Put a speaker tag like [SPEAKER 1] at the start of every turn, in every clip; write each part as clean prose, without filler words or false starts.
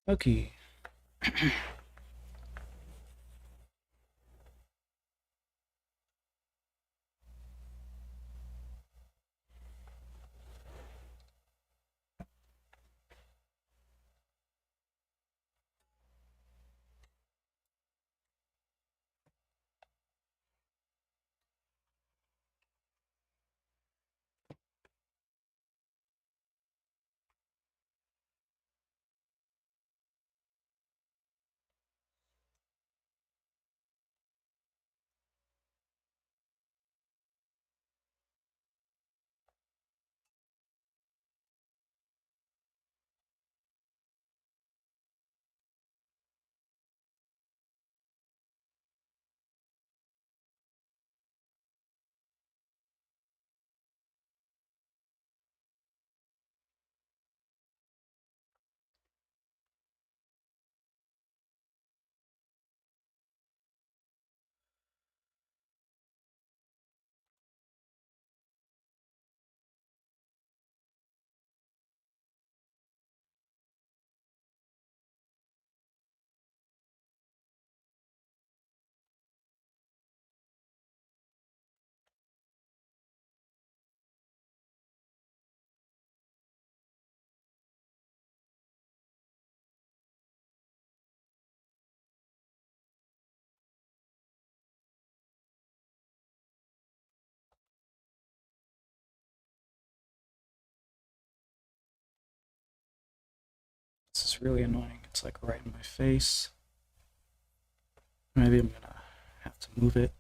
[SPEAKER 1] Okay. This is really annoying. It's like right in my face. Maybe I'm gonna have to move it.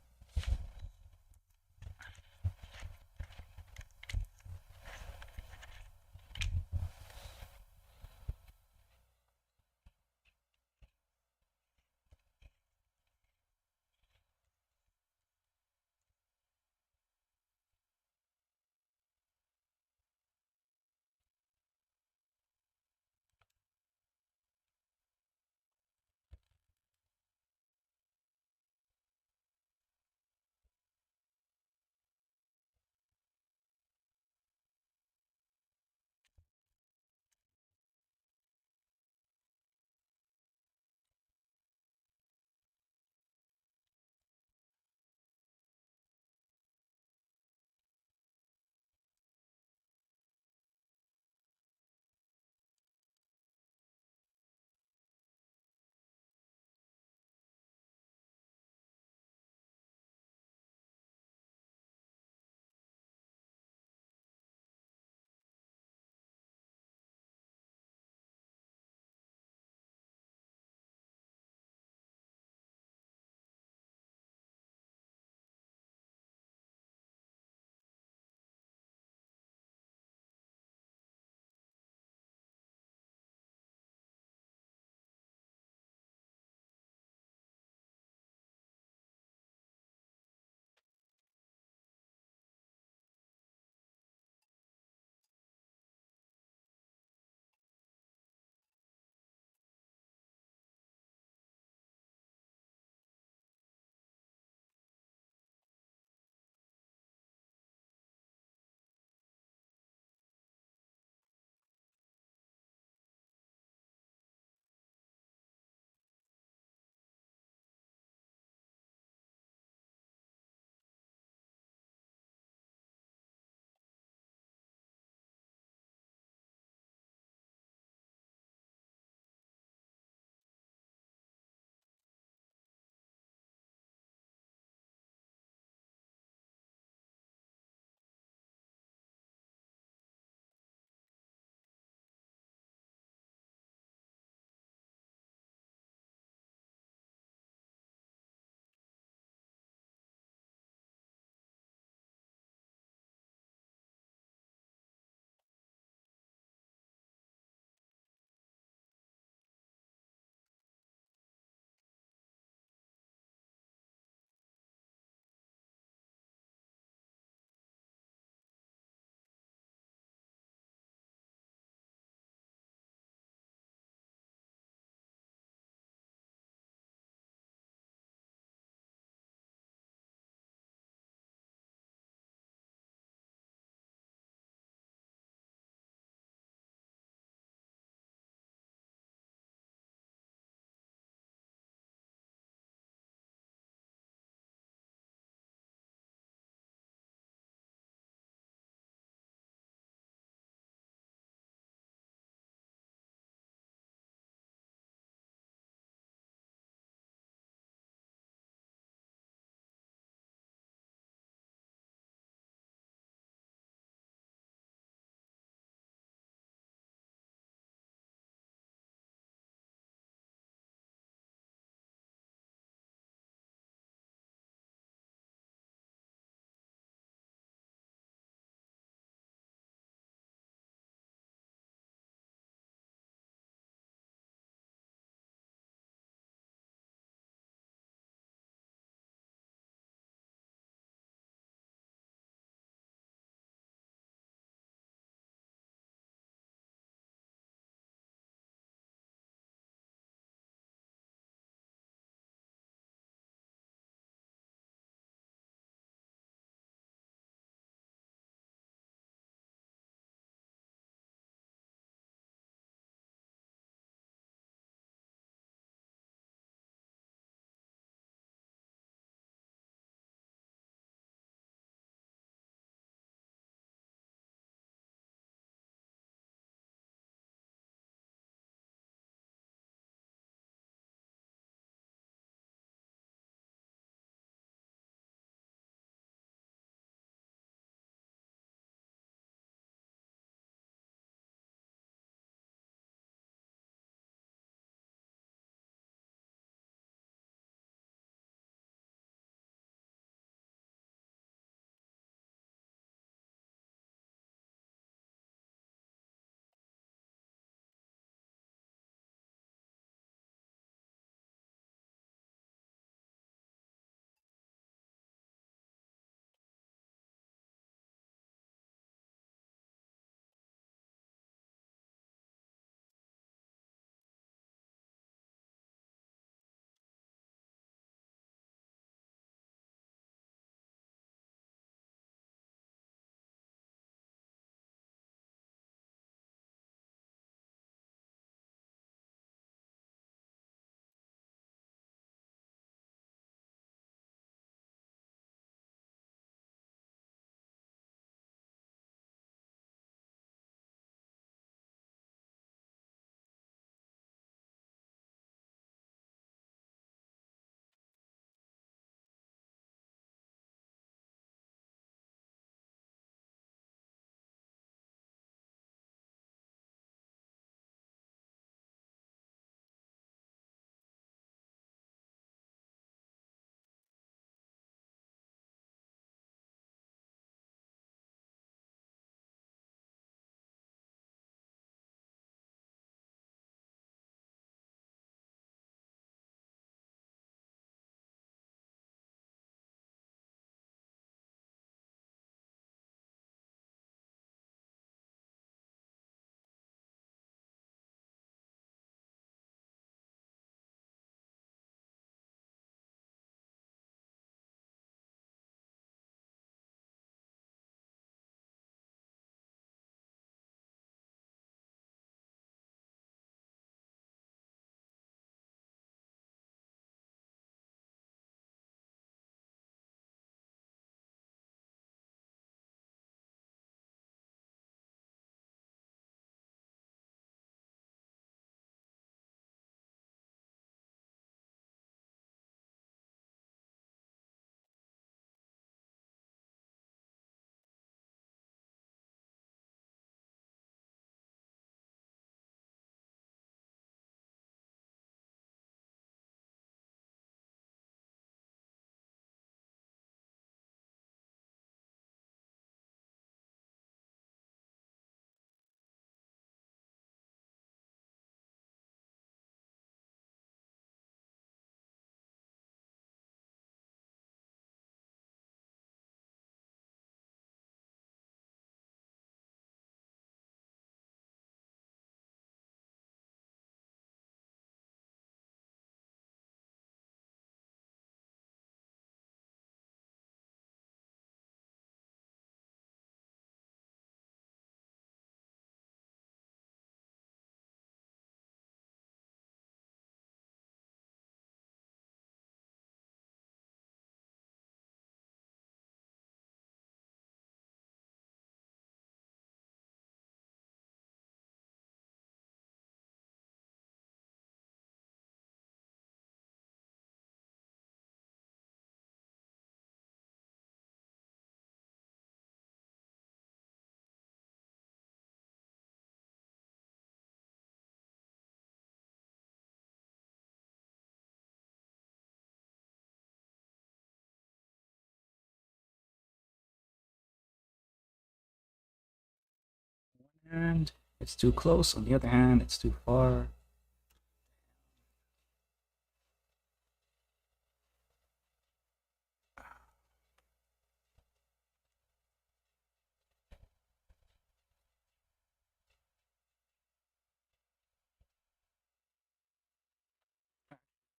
[SPEAKER 1] hand, it's too close. On the other hand, it's too far.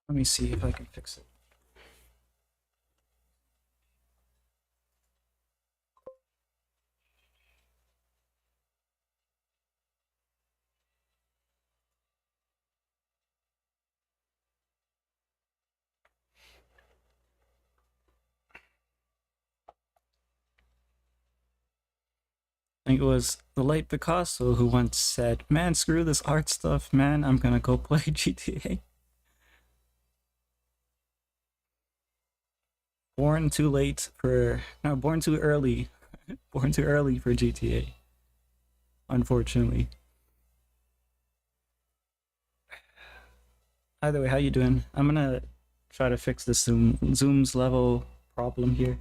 [SPEAKER 1] Let me see if I can fix it. I think it was the late Picasso who once said, "Man, screw this art stuff, man. I'm gonna go play GTA." Born too late for no, born too early, born too early for GTA. Unfortunately. Either way, how you doing? I'm gonna try to fix the zoom's level problem here.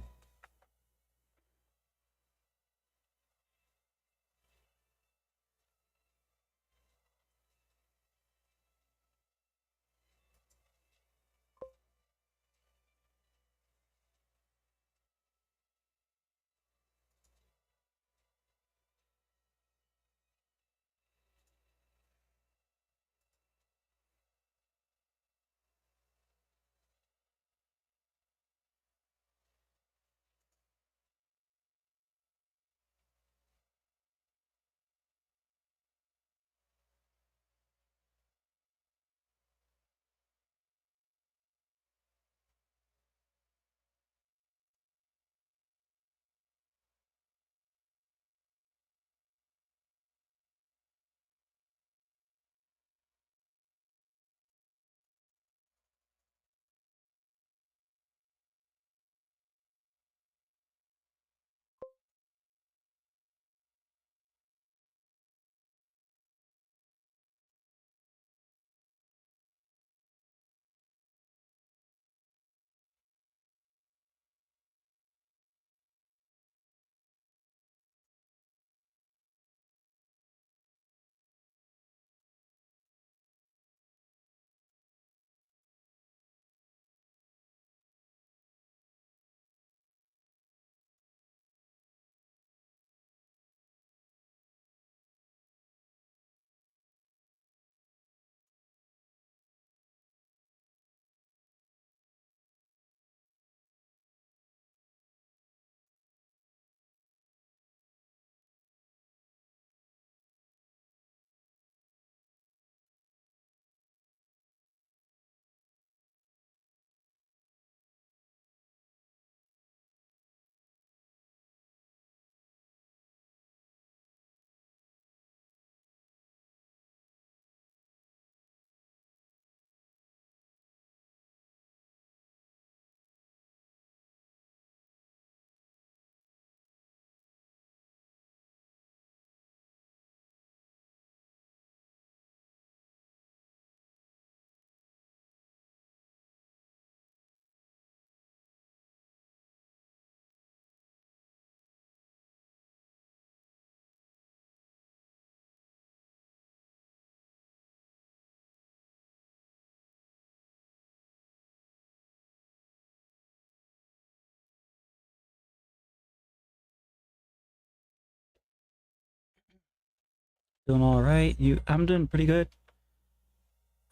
[SPEAKER 1] Doing all right. I'm doing pretty good.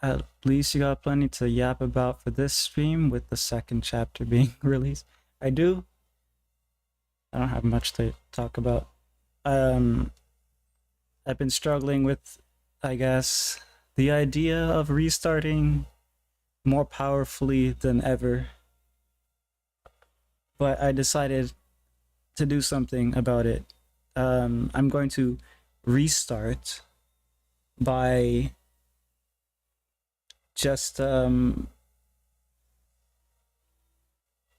[SPEAKER 1] At least you got plenty to yap about for this stream with the second chapter being released. I do. I don't have much to talk about. Um, I've been struggling with, I guess, the idea of restarting more powerfully than ever. But I decided to do something about it. I'm going to restart by just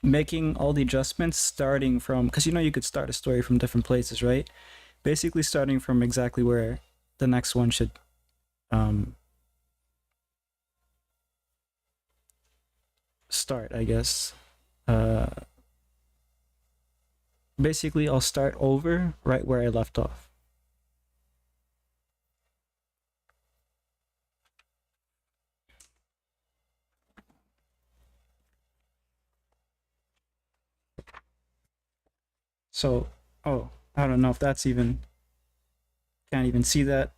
[SPEAKER 1] making all the adjustments starting from, because you know you could start a story from different places, right? Basically starting from exactly where the next one should start, I guess. Basically I'll start over right where I left off. So, oh, I don't know if that's even, can't even see that.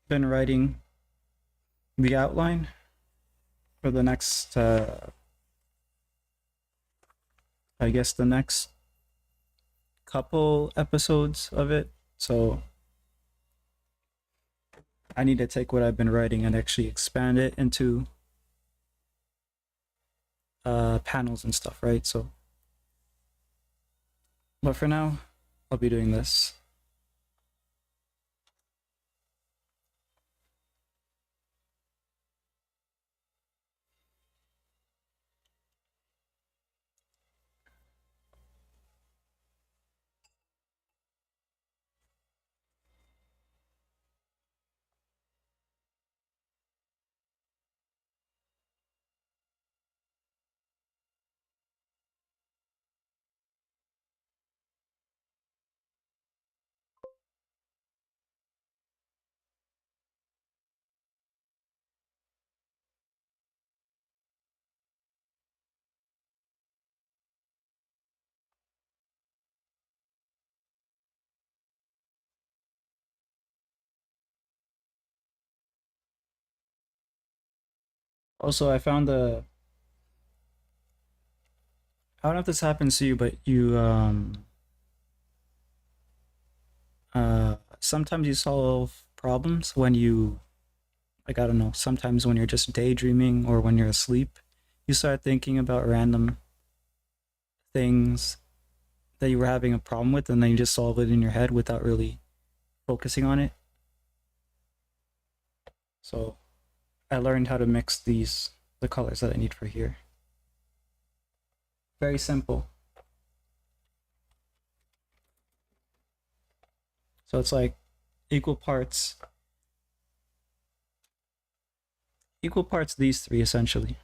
[SPEAKER 1] Been writing the outline for the next, I guess the next couple episodes of it. So I need to take what I've been writing and actually expand it into panels and stuff, right? So, but for now, I'll be doing this. Also, I found the, I don't know if this happens to you, but sometimes you solve problems when you, like, I don't know, sometimes when you're just daydreaming or when you're asleep, you start thinking about random things that you were having a problem with, and then you just solve it in your head without really focusing on it. So I learned how to mix the colors that I need for here. Very simple. So it's like equal parts, equal parts these three essentially.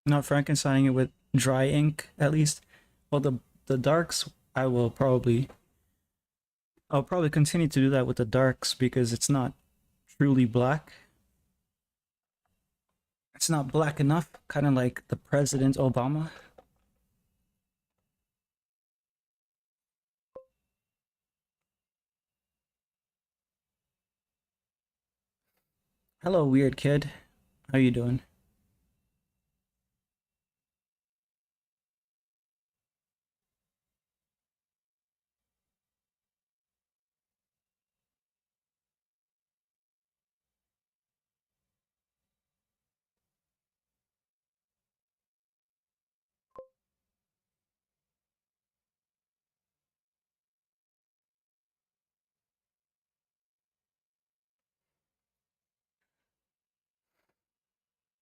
[SPEAKER 1] Not Frankensteining it with dry ink at least. Well, the darks I'll probably continue to do that with the darks because it's not truly black. It's not black enough, kind of like the President Obama. Hello, weird kid. How you doing?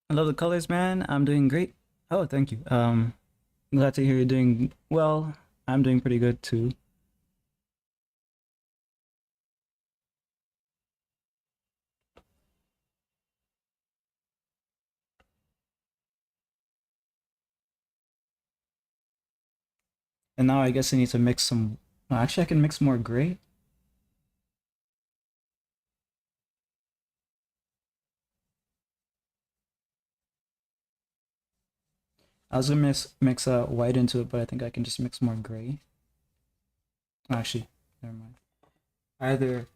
[SPEAKER 1] I love the colors, man. I'm doing great. Oh, thank you. Glad to hear you're doing well. I'm doing pretty good too. And now I guess I need to mix some. Actually, I can mix more gray. I was gonna mix white into it, but I think I can just mix more gray. Actually, never mind. I either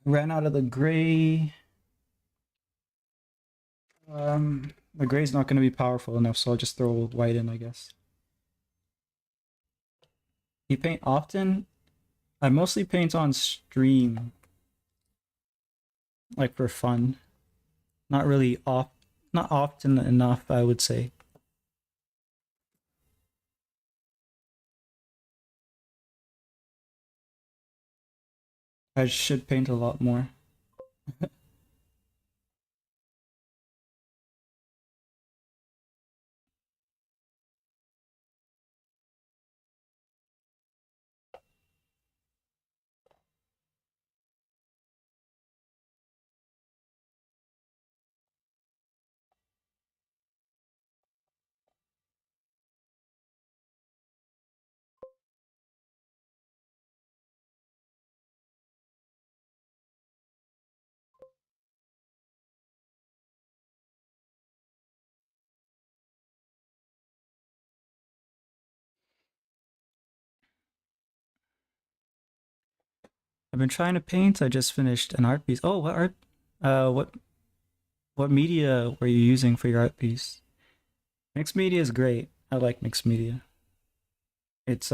[SPEAKER 1] ran out of the gray. The gray's not gonna be powerful enough, so I'll just throw white in, I guess. You paint often? I mostly paint on stream, like for fun. Not really not often enough, I would say. I should paint a lot more. I've been trying to paint. I just finished an art piece. Oh, what art? What media were you using for your art piece? Mixed media is great. I like mixed media. It's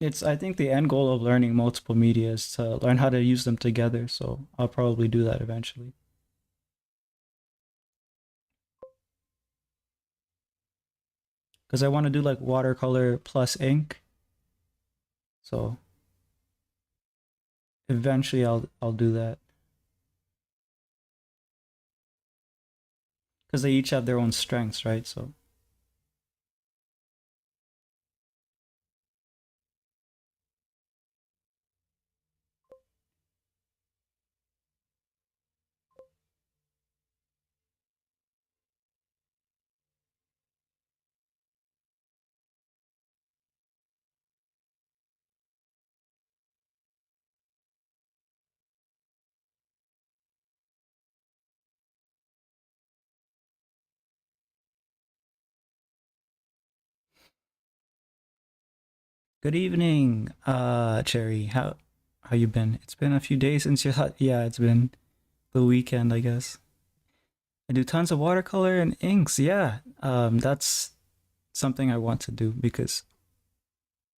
[SPEAKER 1] it's I think the end goal of learning multiple media is to learn how to use them together. So I'll probably do that eventually. Because I want to do like watercolor plus ink. So eventually I'll do that. Because they each have their own strengths, right? So good evening, Cherry. How you been? It's been a few days since you had yeah, it's been the weekend, I guess. I do tons of watercolor and inks. Yeah, that's something I want to do because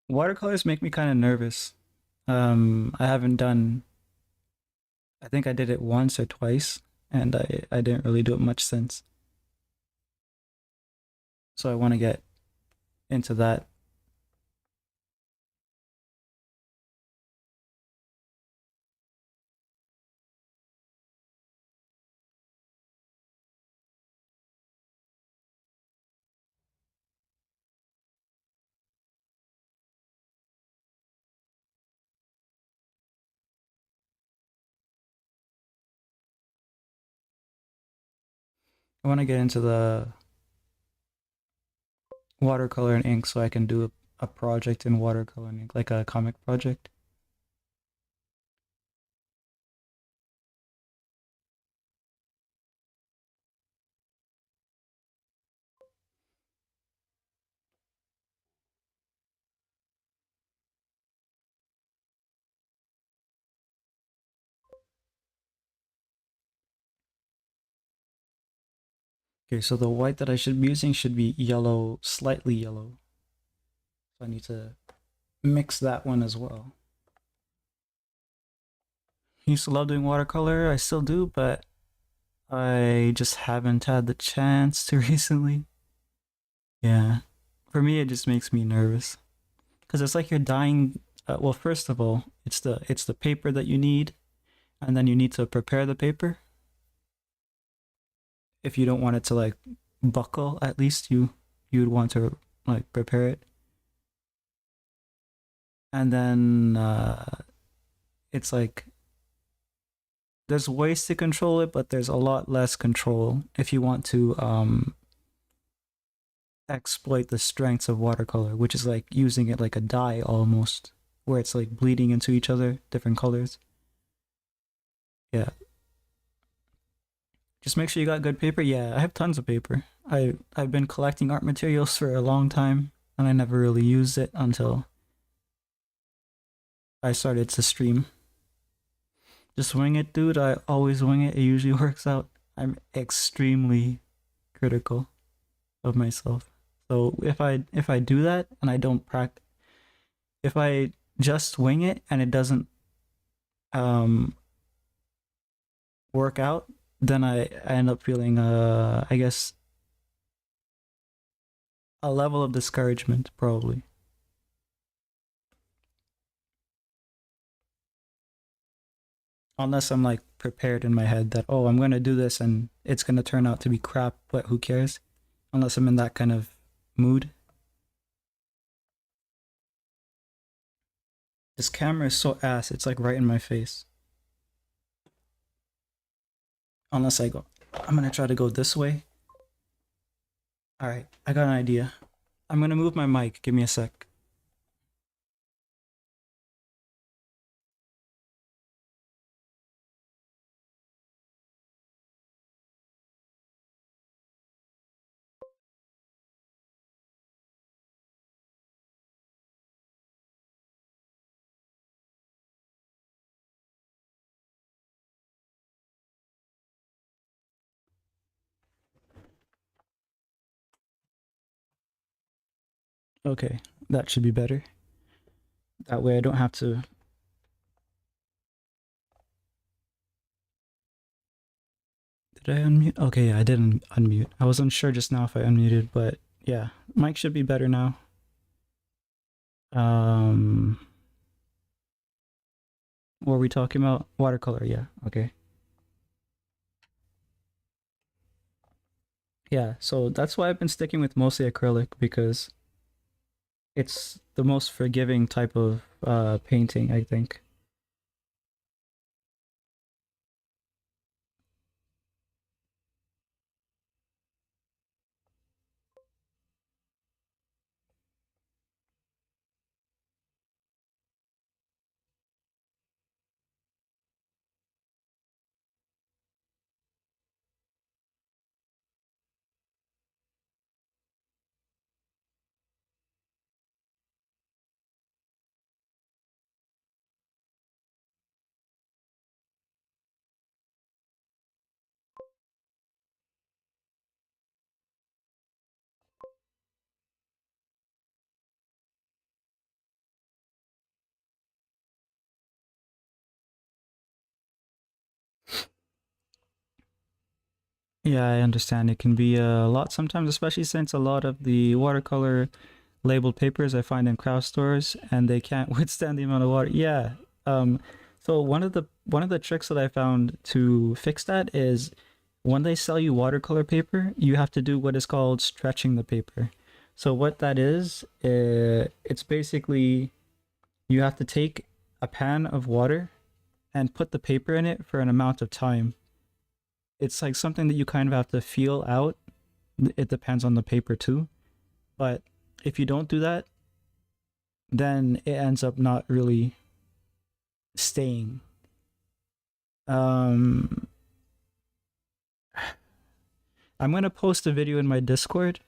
[SPEAKER 1] watercolors make me kind of nervous. I haven't done. I think I did it once or twice, and I didn't really do it much since. So I want to get into that. I want to get into the watercolor and ink so I can do a project in watercolor and ink, like a comic project. Okay, so the white that I should be using should be yellow, slightly yellow. So I need to mix that one as well. I used to love doing watercolor, I still do, but I just haven't had the chance to recently. Yeah. For me, it just makes me nervous because it's like you're dying. Well, first of all, it's the paper that you need, and then you need to prepare the paper. If you don't want it to like buckle, at least you'd want to like prepare it, and then it's like there's ways to control it, but there's a lot less control if you want to exploit the strengths of watercolor, which is like using it like a dye almost, where it's like bleeding into each other, different colors. Yeah. Just make sure you got good paper. Yeah, I have tons of paper. I've been collecting art materials for a long time, and I never really used it until I started to stream. Just wing it, dude. I always wing it. It usually works out. I'm extremely critical of myself. So if I do that and I don't practice, if I just wing it and it doesn't um work out, then I end up feeling I guess a level of discouragement, probably. Unless I'm like prepared in my head that, oh, I'm gonna do this and it's gonna turn out to be crap, but who cares? Unless I'm in that kind of mood. This camera is so ass, it's like right in my face. Unless I'm gonna try to go this way. Alright, I got an idea. I'm gonna move my mic, give me a sec. Okay, that should be better. That way I don't have to... Did I unmute? Okay, yeah, I didn't unmute. I was unsure just now if I unmuted, but yeah, mic should be better now. What were we talking about? Watercolor, yeah, okay. Yeah, so that's why I've been sticking with mostly acrylic, because it's the most forgiving type of painting, I think. Yeah, I understand. It can be a lot sometimes, especially since a lot of the watercolor labeled papers I find in craft stores and they can't withstand the amount of water. Yeah. Um, so one of the tricks that I found to fix that is when they sell you watercolor paper, you have to do what is called stretching the paper. So what that is, it's basically you have to take a pan of water and put the paper in it for an amount of time. It's like something that you kind of have to feel out. It depends on the paper too. But if you don't do that, then it ends up not really staying. Um, I'm gonna post a video in my Discord.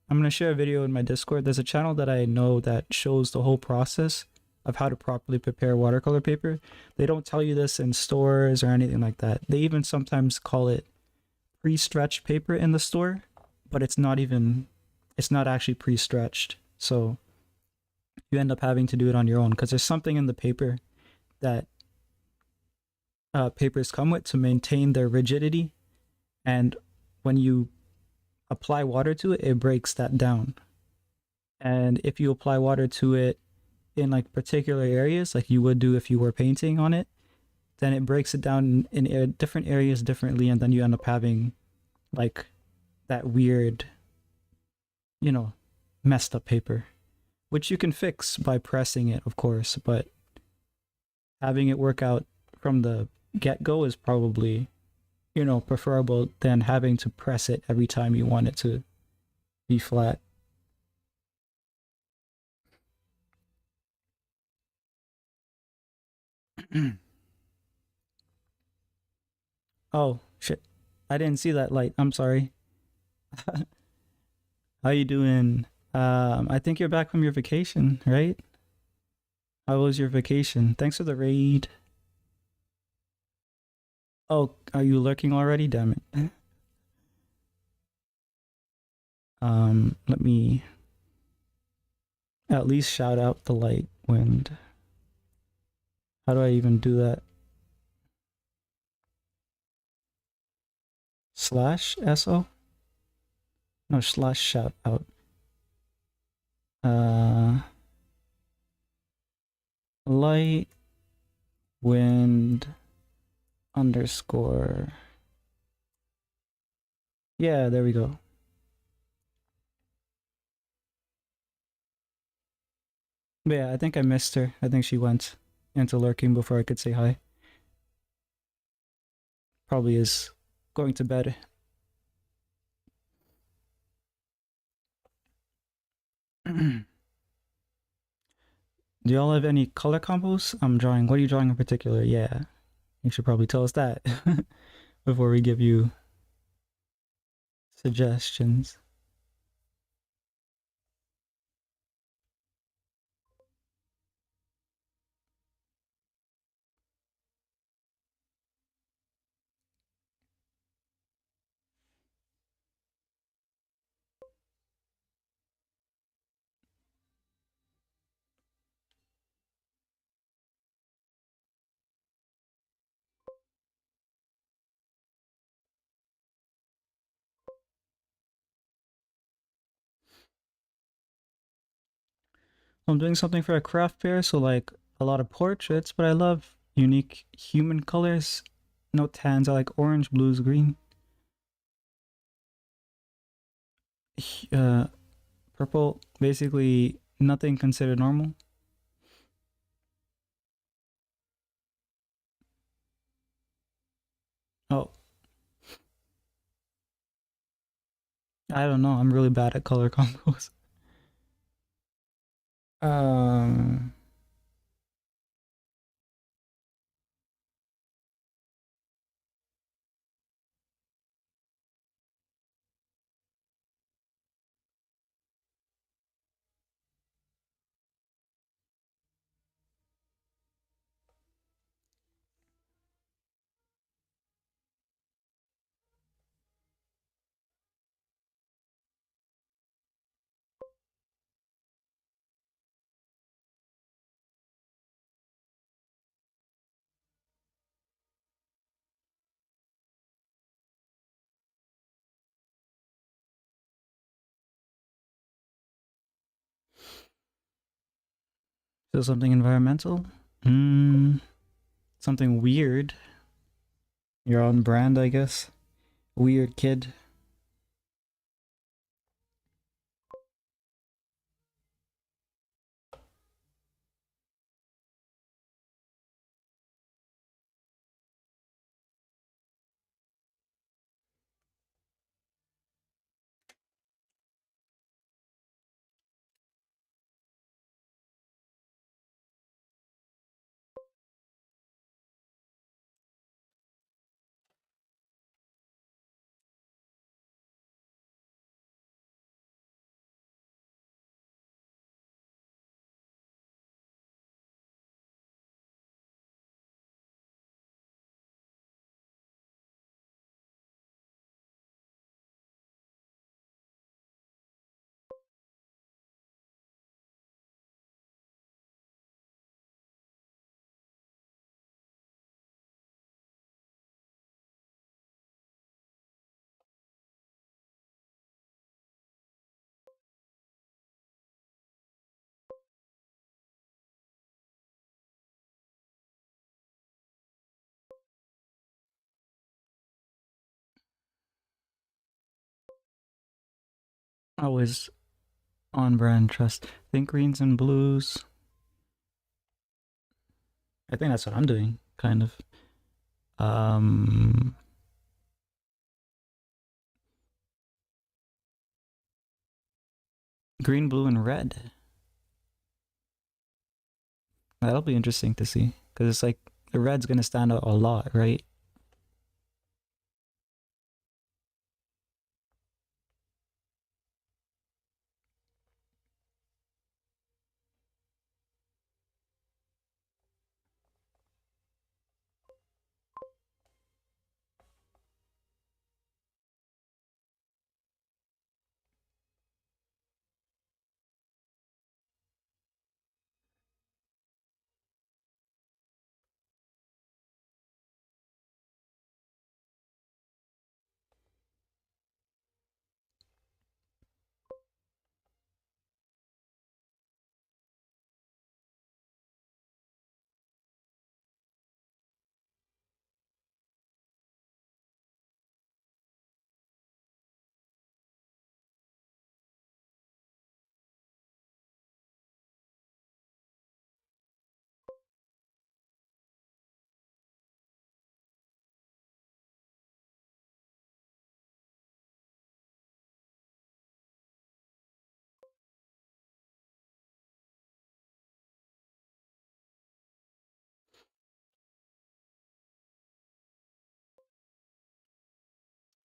[SPEAKER 1] I'm gonna share a video in my Discord. There's a channel that I know that shows the whole process of how to properly prepare watercolor paper. They don't tell you this in stores or anything like that. They even sometimes call it pre-stretched paper in the store, but it's not actually pre-stretched. So you end up having to do it on your own because there's something in the paper that papers come with to maintain their rigidity, and when you apply water to it, it breaks that down. And if you apply water to it in like particular areas, like you would do if you were painting on it, then it breaks it down in different areas differently, and then you end up having like that weird, messed up paper, which you can fix by pressing it, of course, but having it work out from the get-go is probably, preferable than having to press it every time you want it to be flat. Oh, shit. I didn't see that light. I'm sorry. How you doing? I think you're back from your vacation, right? How was your vacation? Thanks for the raid. Oh, are you lurking already? Damn it. Let me at least shout out the light wind. How do I even do that? Slash SO? No, slash shout out. Uh, light wind underscore. Yeah, there we go. But yeah, I think I missed her. I think she went into lurking before I could say hi. Probably is going to bed. Do y'all have any color combos? I'm drawing. What are you drawing in particular? Yeah, you should probably tell us that before we give you suggestions. I'm doing something for a craft fair, so like a lot of portraits, but I love unique human colors. No tans. I like orange, blues, green, uh, purple. Basically, nothing considered normal. Oh, I don't know. I'm really bad at color combos. Um, so something environmental. Hmm. Something weird. Your own brand, I guess. Weird kid. Always on brand trust. Think greens and blues. I think that's what I'm doing, kind of. Um, green, blue, and red. That'll be interesting to see because it's like the red's gonna stand out a lot, right?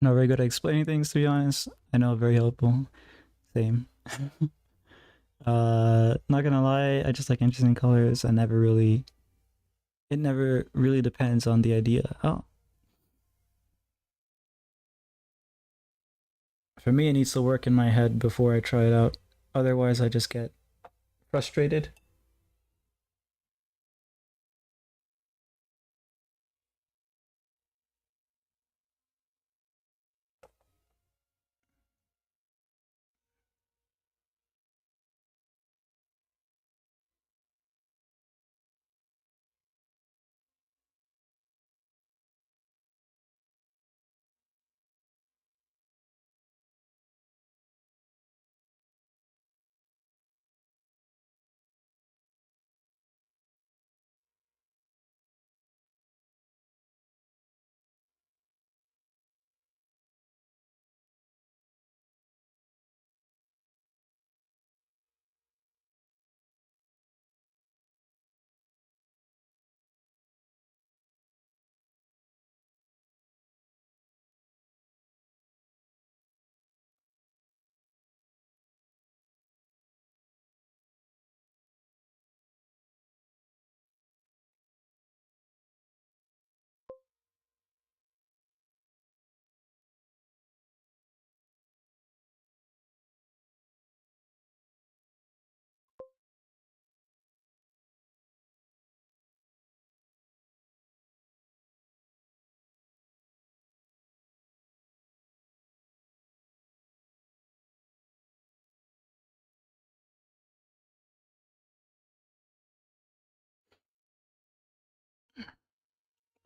[SPEAKER 1] Not very good at explaining things, to be honest. I know, very helpful. Same. Not gonna lie, I just like interesting colors. It never really depends on the idea. Oh, for me, it needs to work in my head before I try it out. Otherwise, I just get frustrated.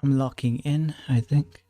[SPEAKER 1] I'm locking in, I think.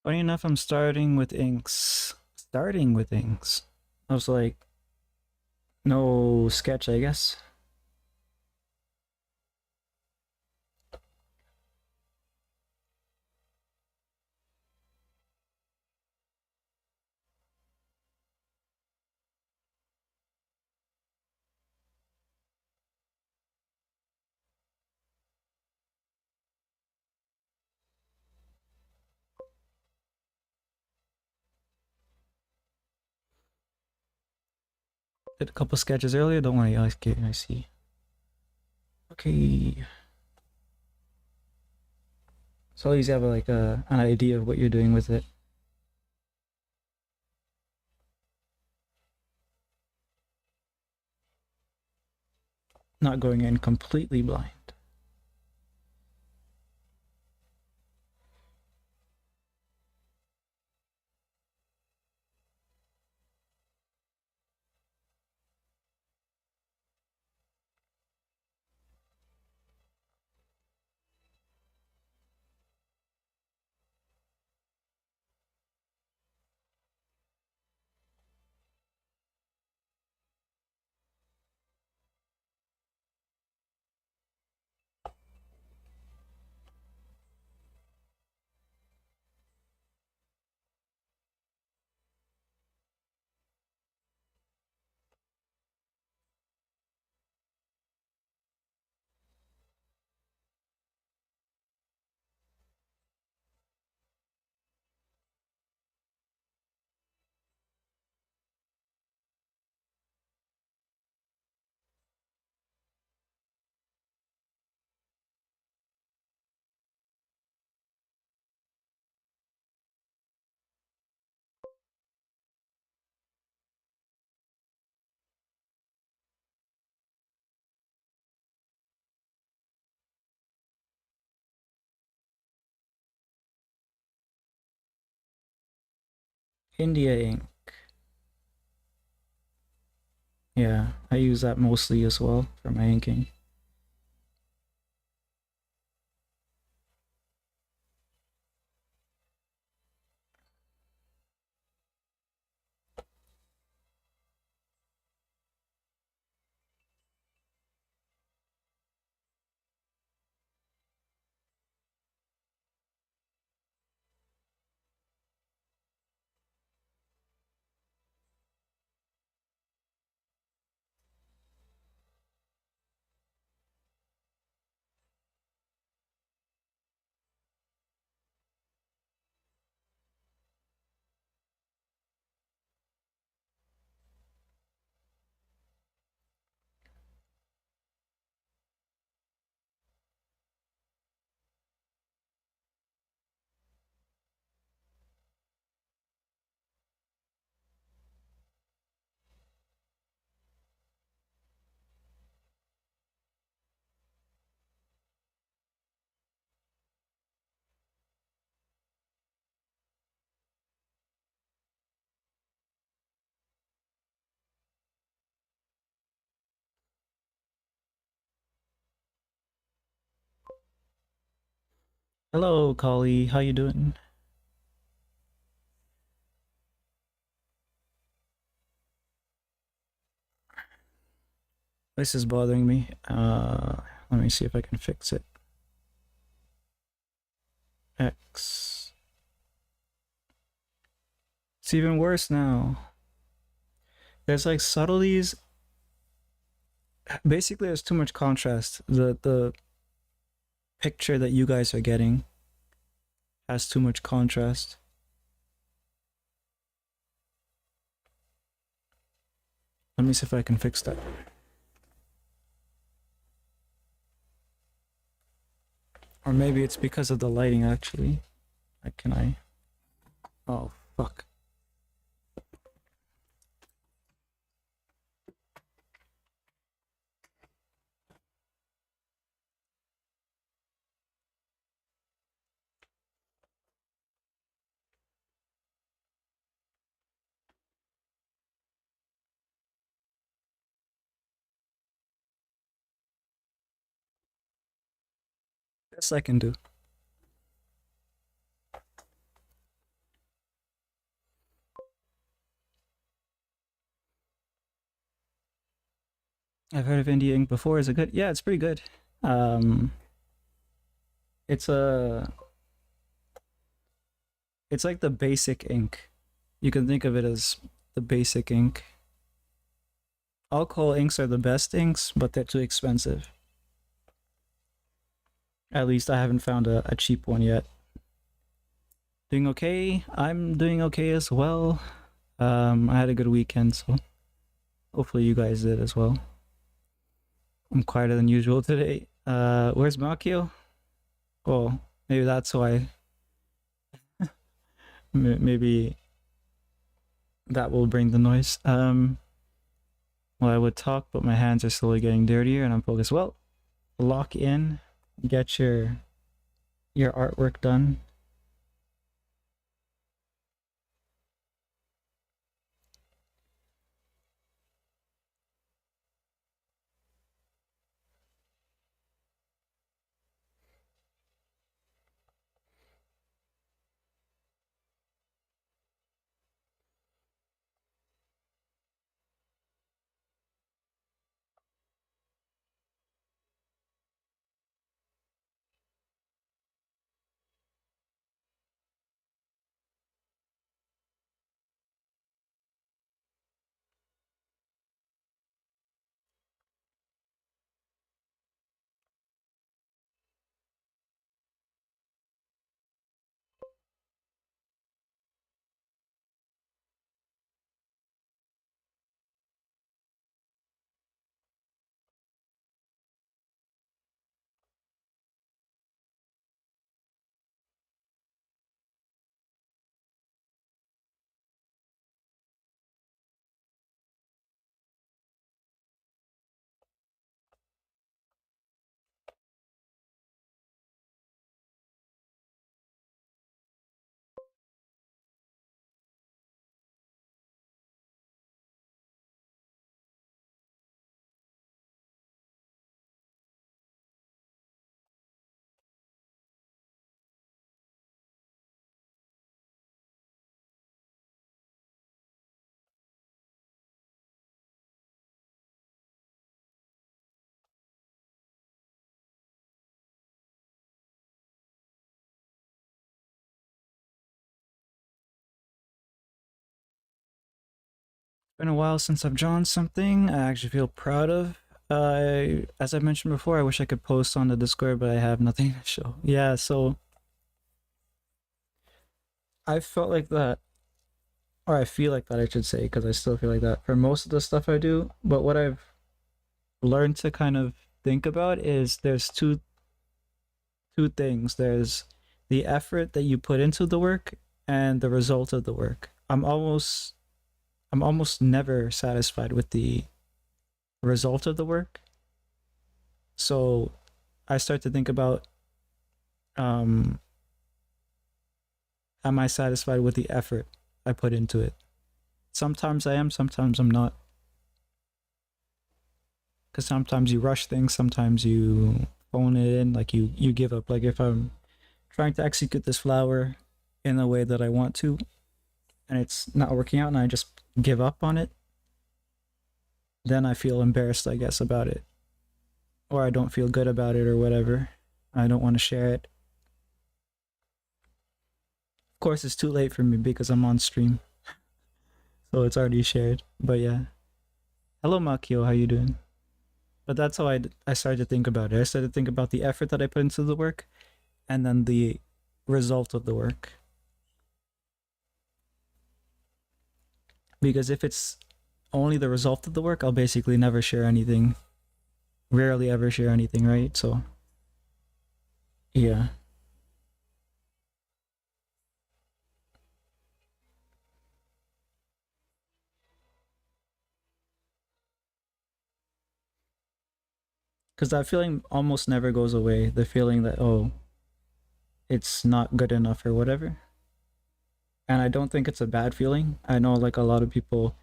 [SPEAKER 1] Funny enough, I'm starting with inks. Starting with inks. I was like, no sketch, I guess. Did a couple sketches earlier. Don't worry. Okay, I see. Okay. So at least you have like an idea of what you're doing with it. Not going in completely blind. India ink. Yeah, I use that mostly as well for my inking. Hello, Kali. How you doing? This is bothering me. Let me see if I can fix it. X. It's even worse now. There's like subtleties. Basically, there's too much contrast. The picture that you guys are getting has too much contrast. Let me see if I can fix that. Or maybe it's because of the lighting, actually. Like, can I? Oh, fuck. Yes, I can do. I've heard of indie ink before. Is it good? Yeah, it's pretty good. Um, it's a, it's like the basic ink. You can think of it as the basic ink. Alcohol inks are the best inks, but they're too expensive. At least I haven't found a cheap one yet. Doing okay. I'm doing okay as well. I had a good weekend, so hopefully you guys did as well. I'm quieter than usual today. Where's Makio? Oh, maybe that's why. Maybe that will bring the noise. Well, I would talk, but my hands are slowly getting dirtier, and I'm focused. Well, lock in, get your artwork done. Been a while since I've drawn something I actually feel proud of. As I mentioned before, I wish I could post on the Discord, but I have nothing to show. Yeah, so I felt like that, or I feel like that, I should say, because I still feel like that for most of the stuff I do. But what I've learned to kind of think about is there's two things. There's the effort that you put into the work and the result of the work. I'm almost never satisfied with the result of the work. So I start to think about, um am I satisfied with the effort I put into it? Sometimes I am, sometimes I'm not. Because sometimes you rush things, sometimes you phone it in, like you give up. Like if I'm trying to execute this flower in the way that I want to, and it's not working out, and I just give up on it, then I feel embarrassed, I guess, about it, or I don't feel good about it, or whatever. I don't want to share it. Of course, it's too late for me because I'm on stream, so it's already shared. But yeah, hello Makio, how you doing? But that's how I started to think about it. I started to think about the effort that I put into the work, and then the result of the work. Because if it's only the result of the work, I'll basically never share anything. Rarely ever share anything, right? So yeah. Because that feeling almost never goes away. The feeling that, oh, it's not good enough or whatever. And I don't think it's a bad feeling. I know like a lot of people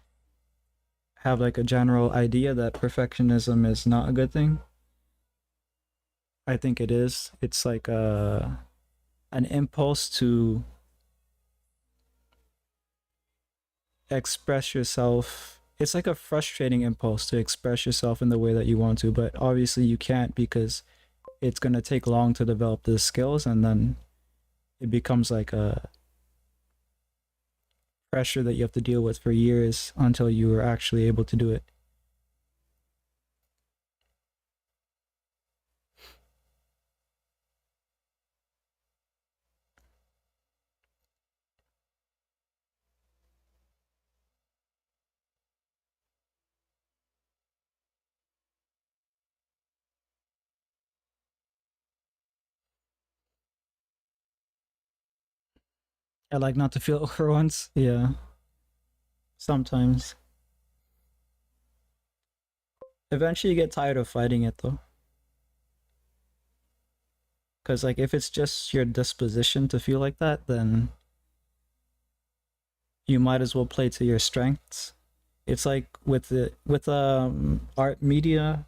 [SPEAKER 1] have like a general idea that perfectionism is not a good thing. I think it is. It's like an impulse to express yourself. It's like a frustrating impulse to express yourself in the way that you want to, but obviously you can't because it's going to take long to develop the skills, and then it becomes like a pressure that you have to deal with for years until you are actually able to do it. I like not to feel for once. Yeah, sometimes. Eventually you get tired of fighting it though. Because like if it's just your disposition to feel like that, then you might as well play to your strengths. It's like with art media,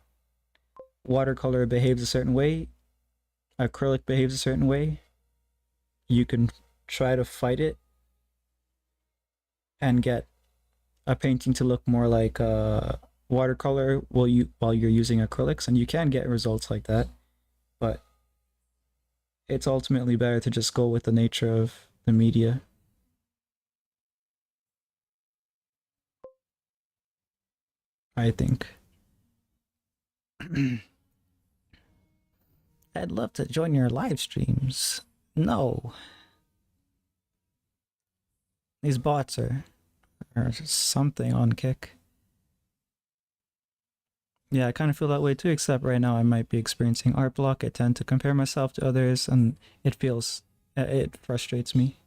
[SPEAKER 1] watercolor behaves a certain way, acrylic behaves a certain way. You can try to fight it and get a painting to look more like watercolor while you're using acrylics, and you can get results like that. But it's ultimately better to just go with the nature of the media. I think. I'd love to join your live streams. No, these bots are something on kick. Yeah, I kind of feel that way too, except right now I might be experiencing art block. I tend to compare myself to others, and it frustrates me.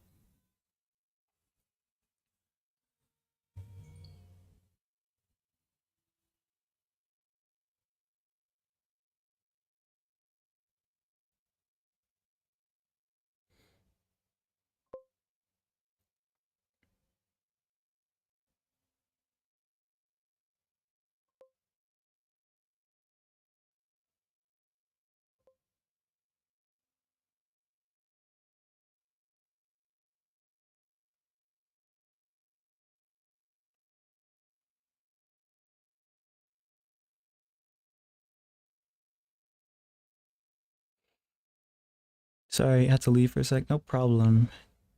[SPEAKER 1] Sorry, I had to leave for a sec. No problem.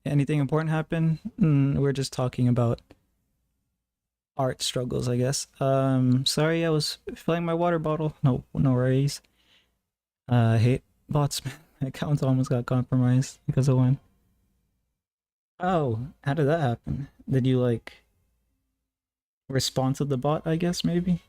[SPEAKER 1] Anything important happen? We're just talking about art struggles, I guess. Sorry, I was filling my water bottle. No worries. I hate bots, man. My account almost got compromised because of one. Oh, how did that happen? Did you like respond to the bot, I guess, maybe?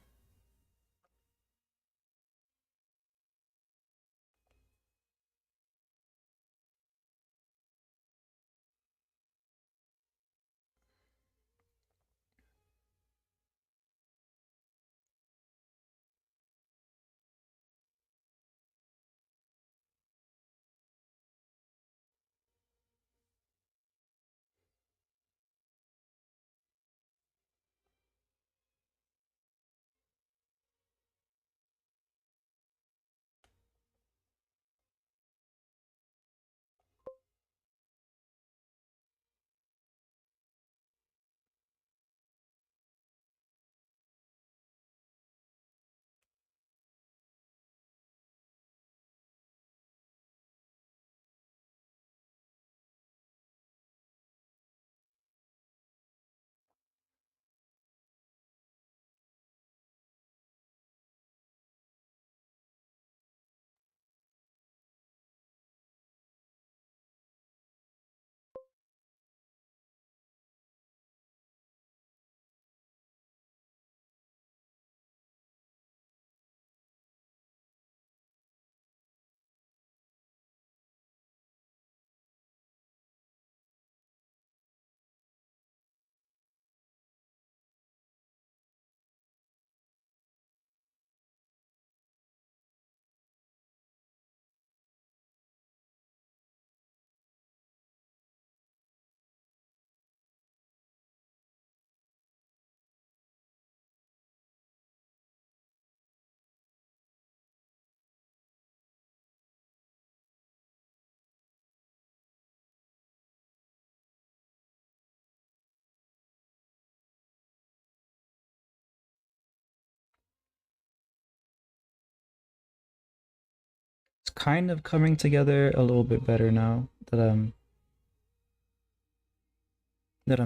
[SPEAKER 1] It's kind of coming together a little bit better now that I'm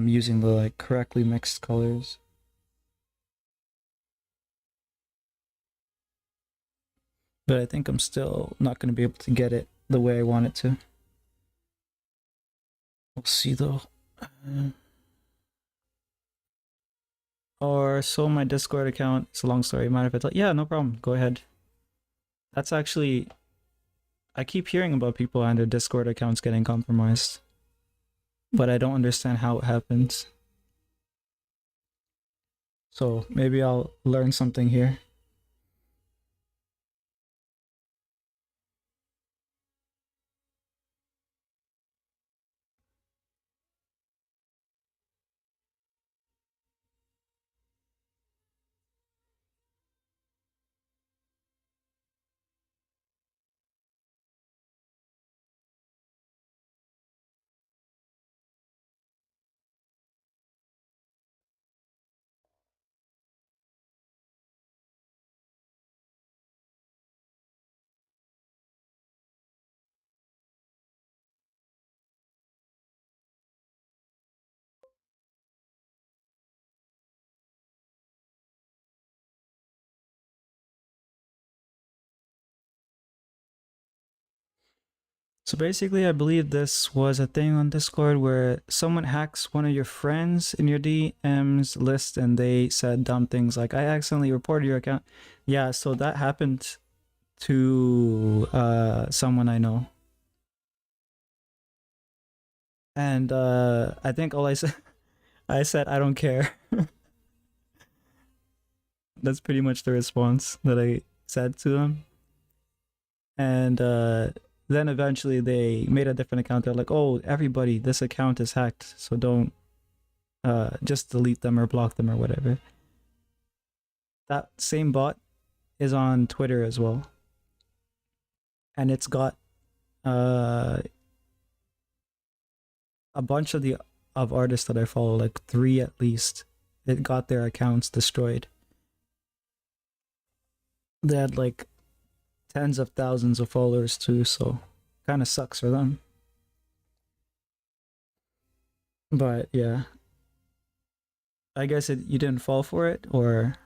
[SPEAKER 1] using the like correctly mixed colors. But I think I'm still not going to be able to get it the way I want it to. We'll see though. Or so my Discord account. It's a long story. Mind if I tell? Yeah, no problem. Go ahead. That's actually, I keep hearing about people and their Discord accounts getting compromised, but I don't understand how it happens. So maybe I'll learn something here. So basically, I believe this was a thing on Discord where someone hacks one of your friends in your DMs list and they said dumb things like, I accidentally reported your account. Yeah, so that happened to someone I know. And I think all I said, I said, I don't care. That's pretty much the response that I said to them. And then eventually they made a different account. They're like, oh, everybody, this account is hacked, so don't just delete them or block them or whatever. That same bot is on Twitter as well, and it's got uh, a bunch of artists that I follow, like 3 at least. It got their accounts destroyed. They had like tens of thousands of followers too, so kind of sucks for them. But yeah, I guess you didn't fall for it, or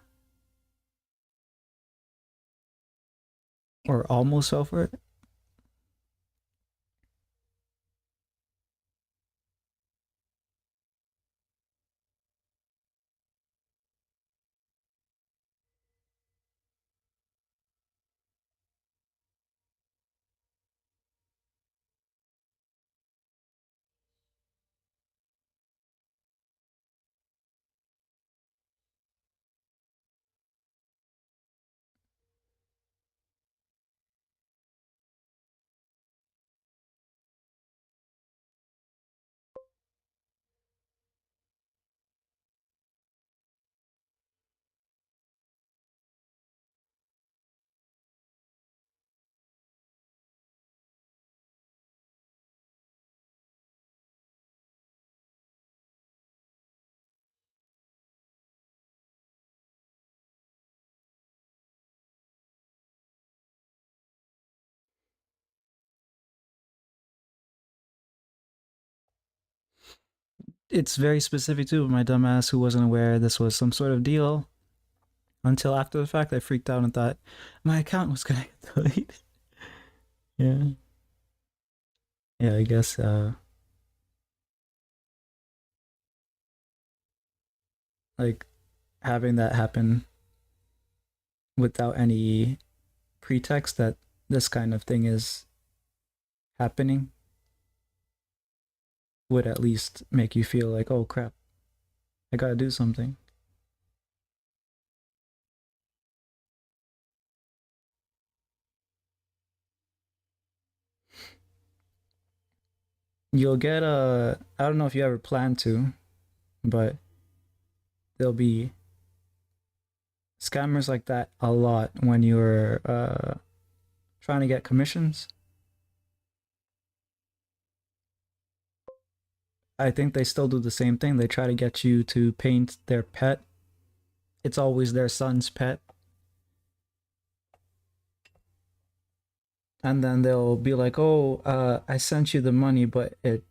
[SPEAKER 1] almost fell for it. It's very specific too. My dumbass who wasn't aware this was some sort of deal until after the fact. I freaked out and thought my account was gonna get deleted. Yeah, yeah. I guess like having that happen without any pretext that this kind of thing is happening would at least make you feel like, oh crap, I gotta do something. You'll get a, I don't know if you ever plan to, but there'll be scammers like that a lot when you're trying to get commissions. I think they still do the same thing. They try to get you to paint their pet. It's always their son's pet. And then they'll be like, oh, I sent you the money, but it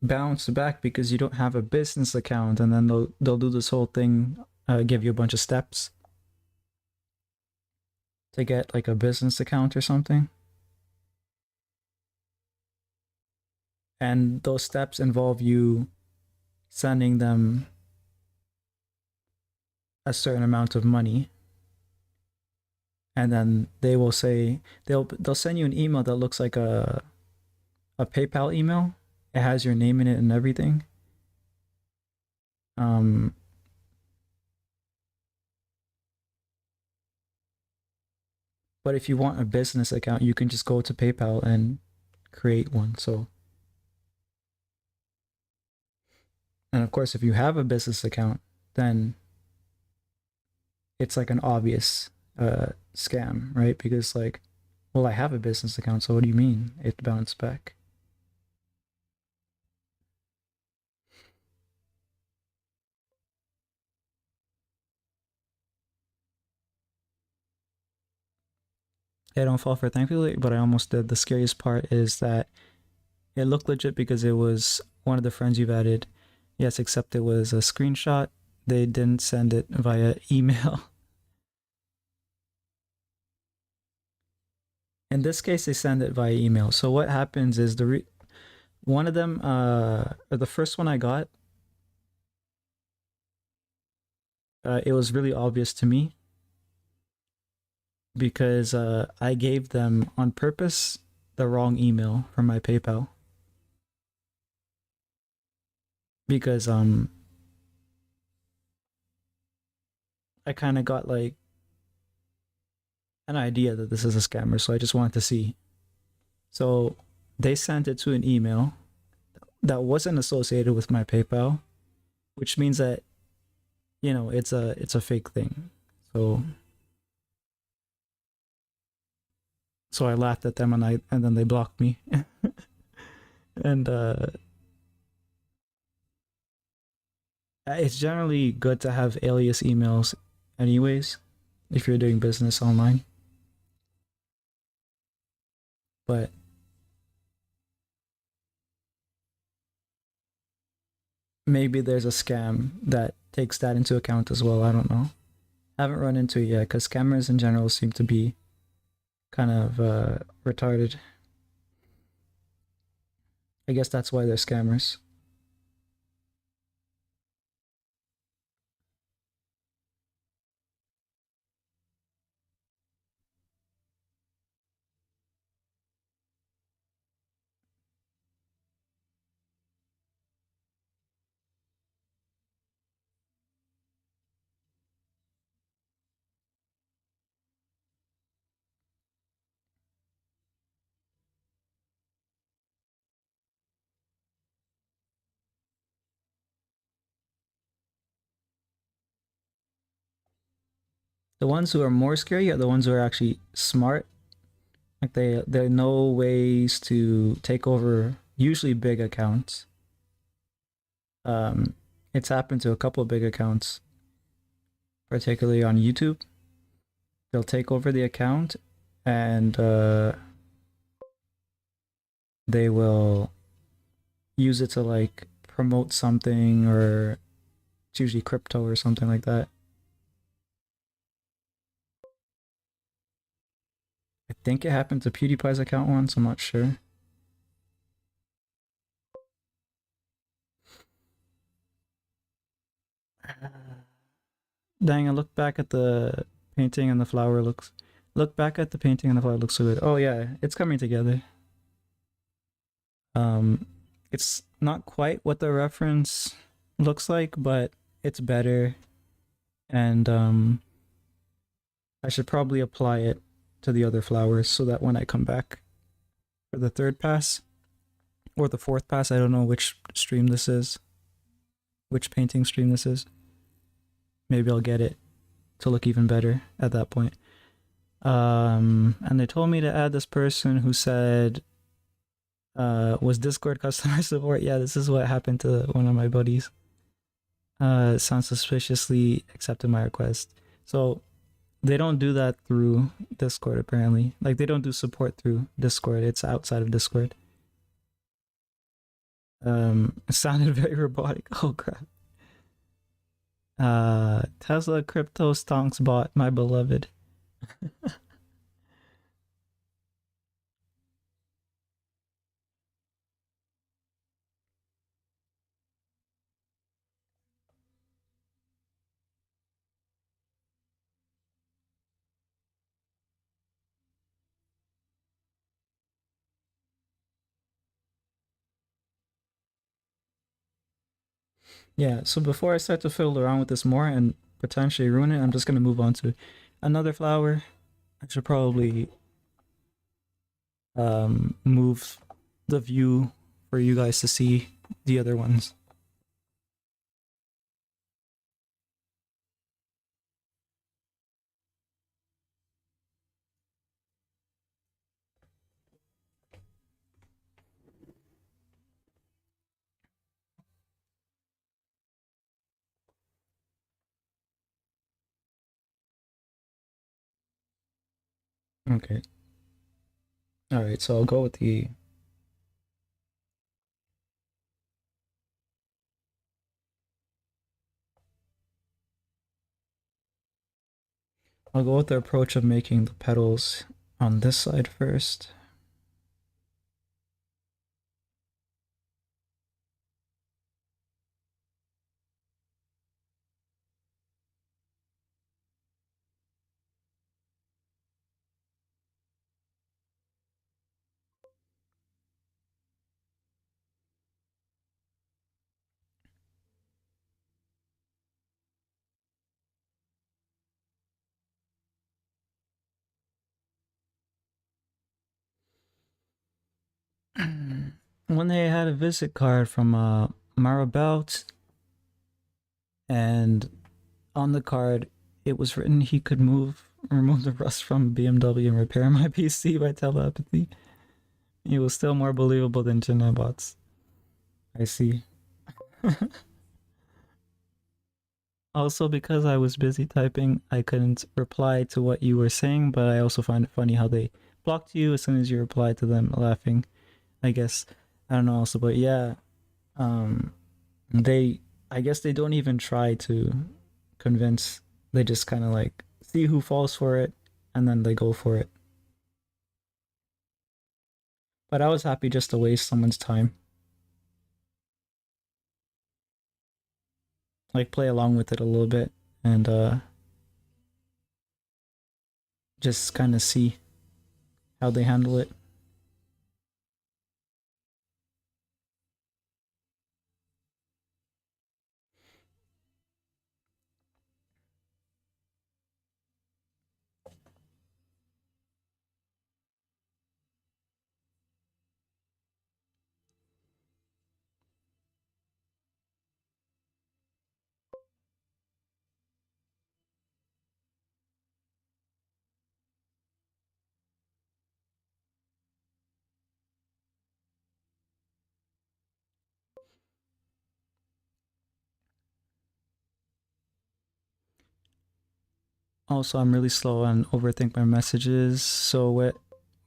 [SPEAKER 1] bounced back because you don't have a business account. And then they'll do this whole thing, give you a bunch of steps to get like a business account or something. And those steps involve you sending them a certain amount of money, and then they will say they'll send you an email that looks like a PayPal email. It has your name in it and everything. Um, but if you want a business account, you can just go to PayPal and create one. So, and of course, if you have a business account, then it's like an obvious scam, right? Because like, well, I have a business account, so what do you mean it bounced back? I don't fall for it, thankfully, but I almost did. The scariest part is that it looked legit because it was one of the friends you've added. Yes, except it was a screenshot. They didn't send it via email. In this case, they send it via email. So what happens is one of them, or the first one I got, it was really obvious to me because I gave them on purpose the wrong email from my PayPal because I kind of got like an idea that this is a scammer, so I just wanted to see. So they sent it to an email that wasn't associated with my PayPal, which means that it's a fake thing. So I laughed at them and then they blocked me. And it's generally good to have alias emails anyways if you're doing business online. But maybe there's a scam that takes that into account as well. I don't know. I haven't run into it yet because scammers in general seem to be kind of retarded. I guess that's why they're scammers. The ones who are more scary are the ones who are actually smart. Like they know ways to take over usually big accounts. Um, it's happened to a couple of big accounts, particularly on YouTube. They'll take over the account and they will use it to like promote something, or it's usually crypto or something like that. I think it happened to PewDiePie's account once, I'm not sure. Dang, I look back at the painting and the flower looks. Look back at the painting and the flower looks so good. Oh yeah, it's coming together. Um, it's not quite what the reference looks like, but it's better, and I should probably apply it to the other flowers so that when I come back for the third pass or the fourth pass, I don't know which stream this is, which painting stream this is. Maybe I'll get it to look even better at that point. And they told me to add this person who said, was Discord customer support? Yeah, this is what happened to one of my buddies. Sounds suspiciously accepted my request. So they don't do that through Discord apparently. Like they don't do support through Discord. It's outside of Discord. It sounded very robotic. Oh crap. Tesla crypto stonks bot, my beloved. Yeah, so before I start to fiddle around with this more and potentially ruin it, I'm just gonna move on to another flower. I should probably move the view for you guys to see the other ones. Okay. All right, so I'll go with the approach of making the petals on this side first. When they had a visit card from Maribelt, and on the card it was written he could remove the rust from BMW and repair my PC by telepathy. He was still more believable than Jinabots. I see. Also, because I was busy typing, I couldn't reply to what you were saying, but I also find it funny how they blocked you as soon as you replied to them, laughing. I guess I don't know also, but yeah, they I guess they don't even try to convince. They just kind of like see who falls for it and then they go for it. But I was happy just to waste someone's time. Like play along with it a little bit and just kind of see how they handle it. Also, I'm really slow on overthink my messages, so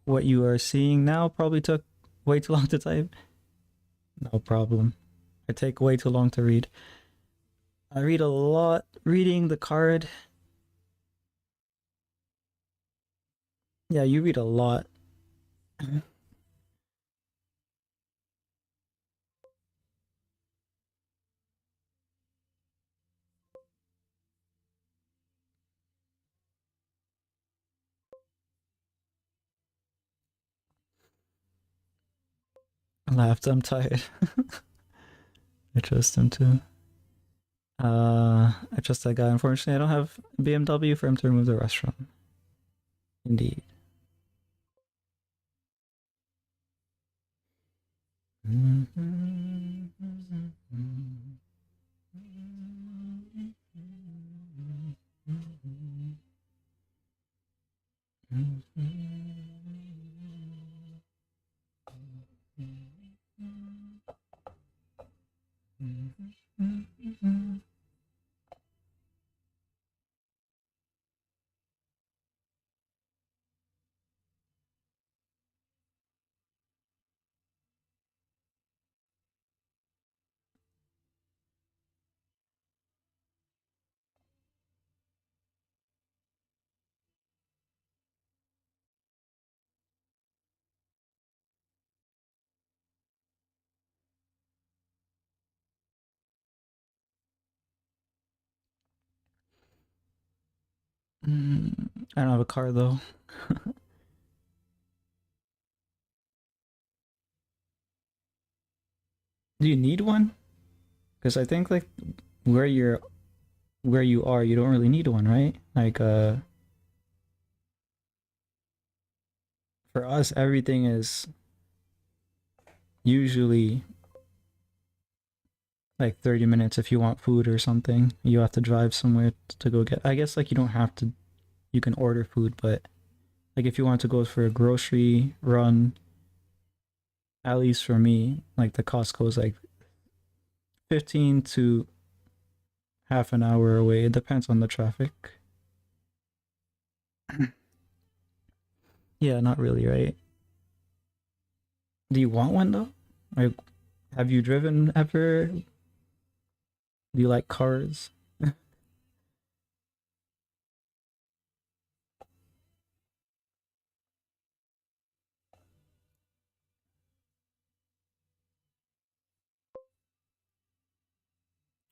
[SPEAKER 1] what you are seeing now probably took way too long to type. No problem. I take way too long to read. I read a lot. Reading the card. Yeah, you read a lot. I laughed. I'm tired. I trust him too. I trust that guy. Unfortunately, I don't have BMW for him to remove the restaurant. Indeed. I don't have a car though. Do you need one? Because I think like where you're where you are, you don't really need one, right? Like for us everything is usually like 30 minutes if you want food or something. You have to drive somewhere to go get. I guess like you don't have to you can order food, but like if you want to go for a grocery run, at least for me, like the Costco is like 15 to half an hour away. It depends on the traffic. Yeah, not really, right? Do you want one though? Like, have you driven ever? Do you like cars?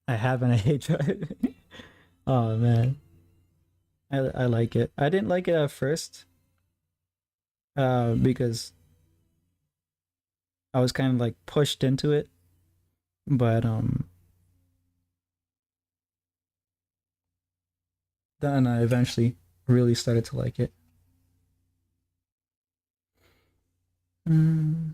[SPEAKER 1] I haven't. I hate driving. Oh man, I like it. I didn't like it at first, because I was kind of like pushed into it, but then I eventually really started to like it. Mm.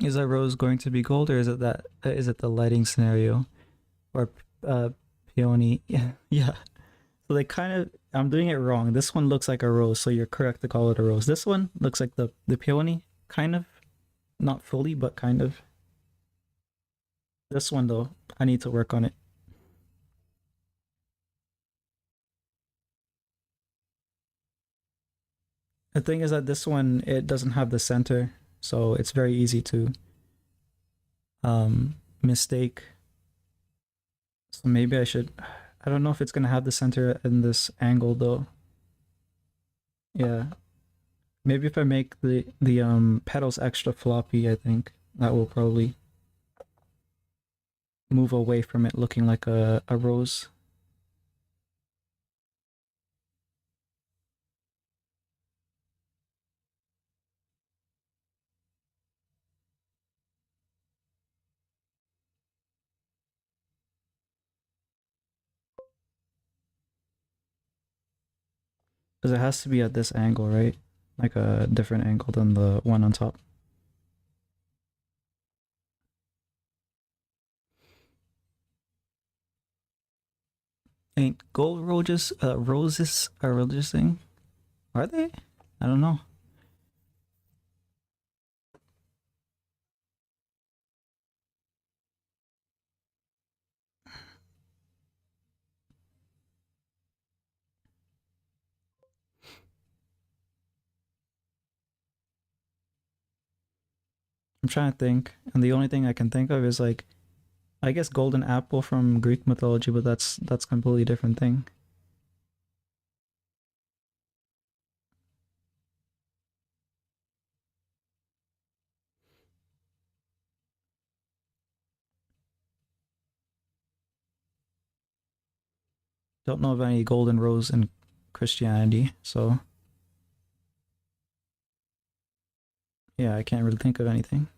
[SPEAKER 1] Is that rose going to be gold, or is it that is it the lighting scenario, or uh peony? Yeah, yeah. So they kind of, I'm doing it wrong. This one looks like a rose, so you're correct to call it a rose. This one looks like the peony, kind of, not fully, but kind of. This one though, I need to work on it. The thing is that this one, it doesn't have the center, so it's very easy to mistake. So maybe I should, I don't know if it's gonna have the center in this angle though. Yeah, maybe if I make the petals extra floppy, I think that will probably move away from it looking like a rose. Because it has to be at this angle, right? Like a different angle than the one on top. Ain't gold roses a religious thing? Are they? I don't know. I'm trying to think, and the only thing I can think of is like, I guess golden apple from Greek mythology, but that's completely different thing. Don't know of any golden rose in Christianity, so yeah, I can't really think of anything.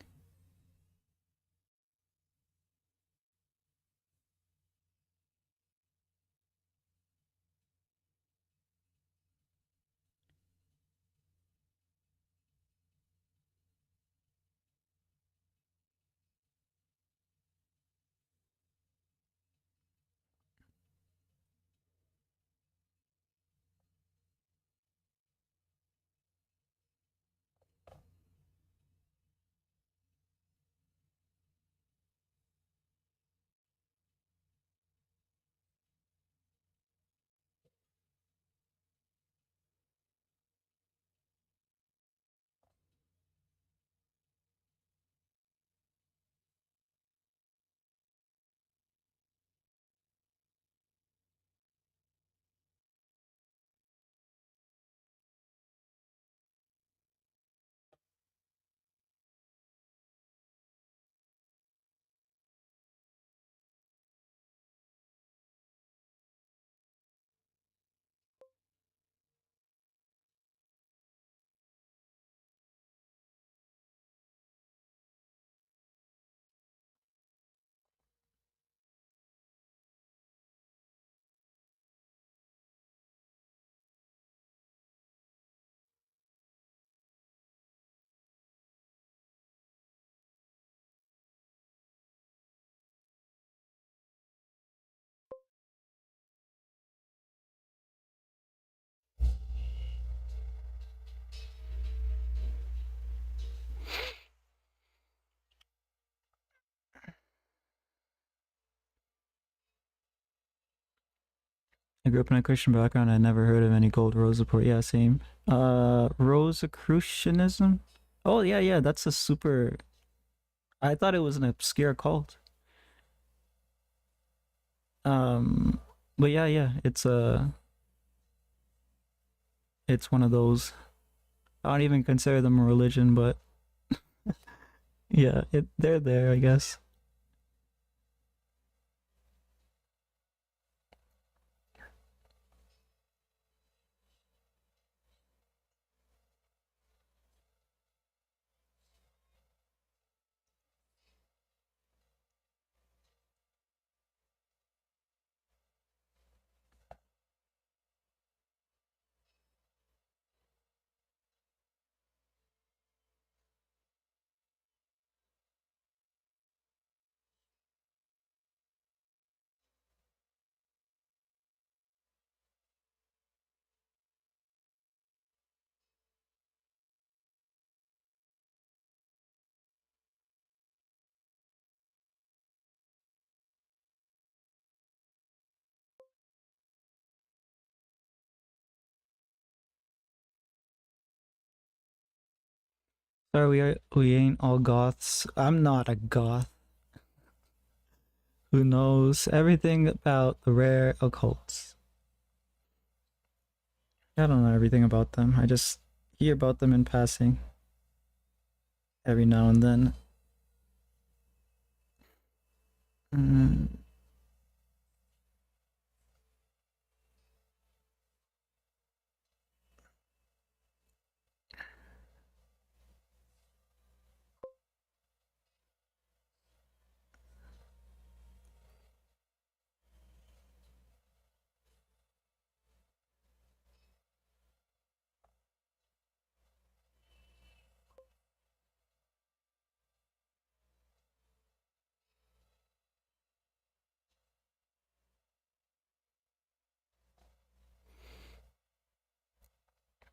[SPEAKER 1] I grew up in a Christian background. I never heard of any gold rose before. Yeah, same. Rosicrucianism. Oh yeah, yeah. That's a super. I thought it was an obscure cult. Um, but yeah, yeah. It's one of those. I don't even consider them a religion, but yeah, they're there, I guess. Sorry, we ain't all goths. I'm not a goth. Who knows everything about the rare occults? I don't know everything about them. I just hear about them in passing every now and then. Mm.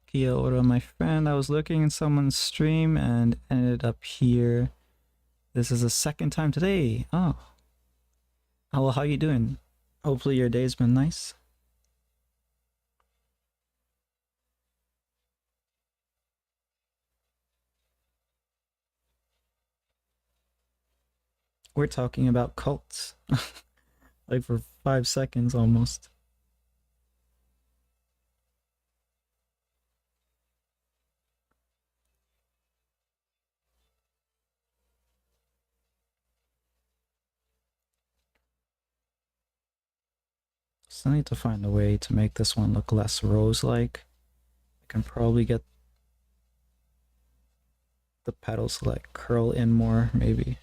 [SPEAKER 1] Kia ora, my friend. I was looking in someone's stream and ended up here. This is the second time today. Oh, well, how you doing? Hopefully your day's been nice. We're talking about cults. Like for 5 seconds almost. So I need to find a way to make this one look less rose-like. I can probably get the petals to like curl in more, maybe.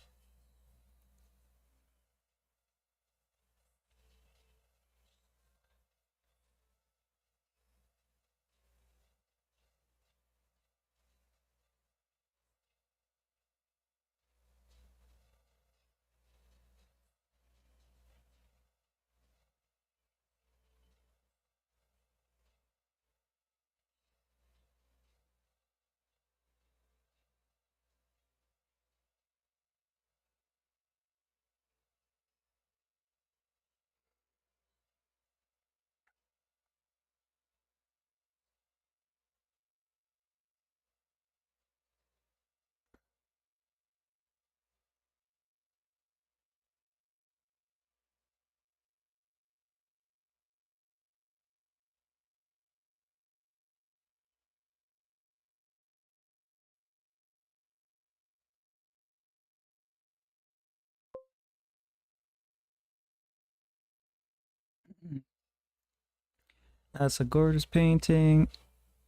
[SPEAKER 1] That's a gorgeous painting.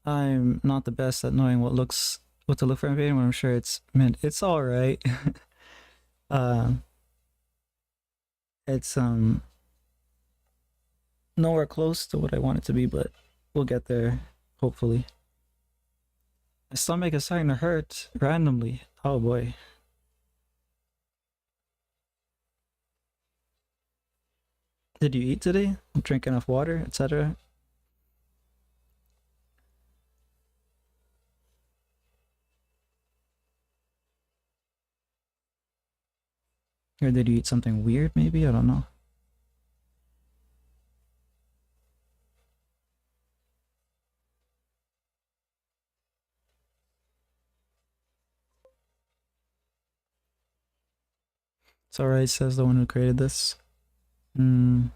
[SPEAKER 1] I'm not the best at knowing what to look for in a painting when I'm sure it's meant. It's all right. uh, it's nowhere close to what I want it to be, but we'll get there hopefully. My stomach is starting to hurt randomly. Oh boy. Did you eat today? Drink enough water, etc.? Or did you eat something weird maybe? I don't know. It's alright, says the one who created this. Hmm.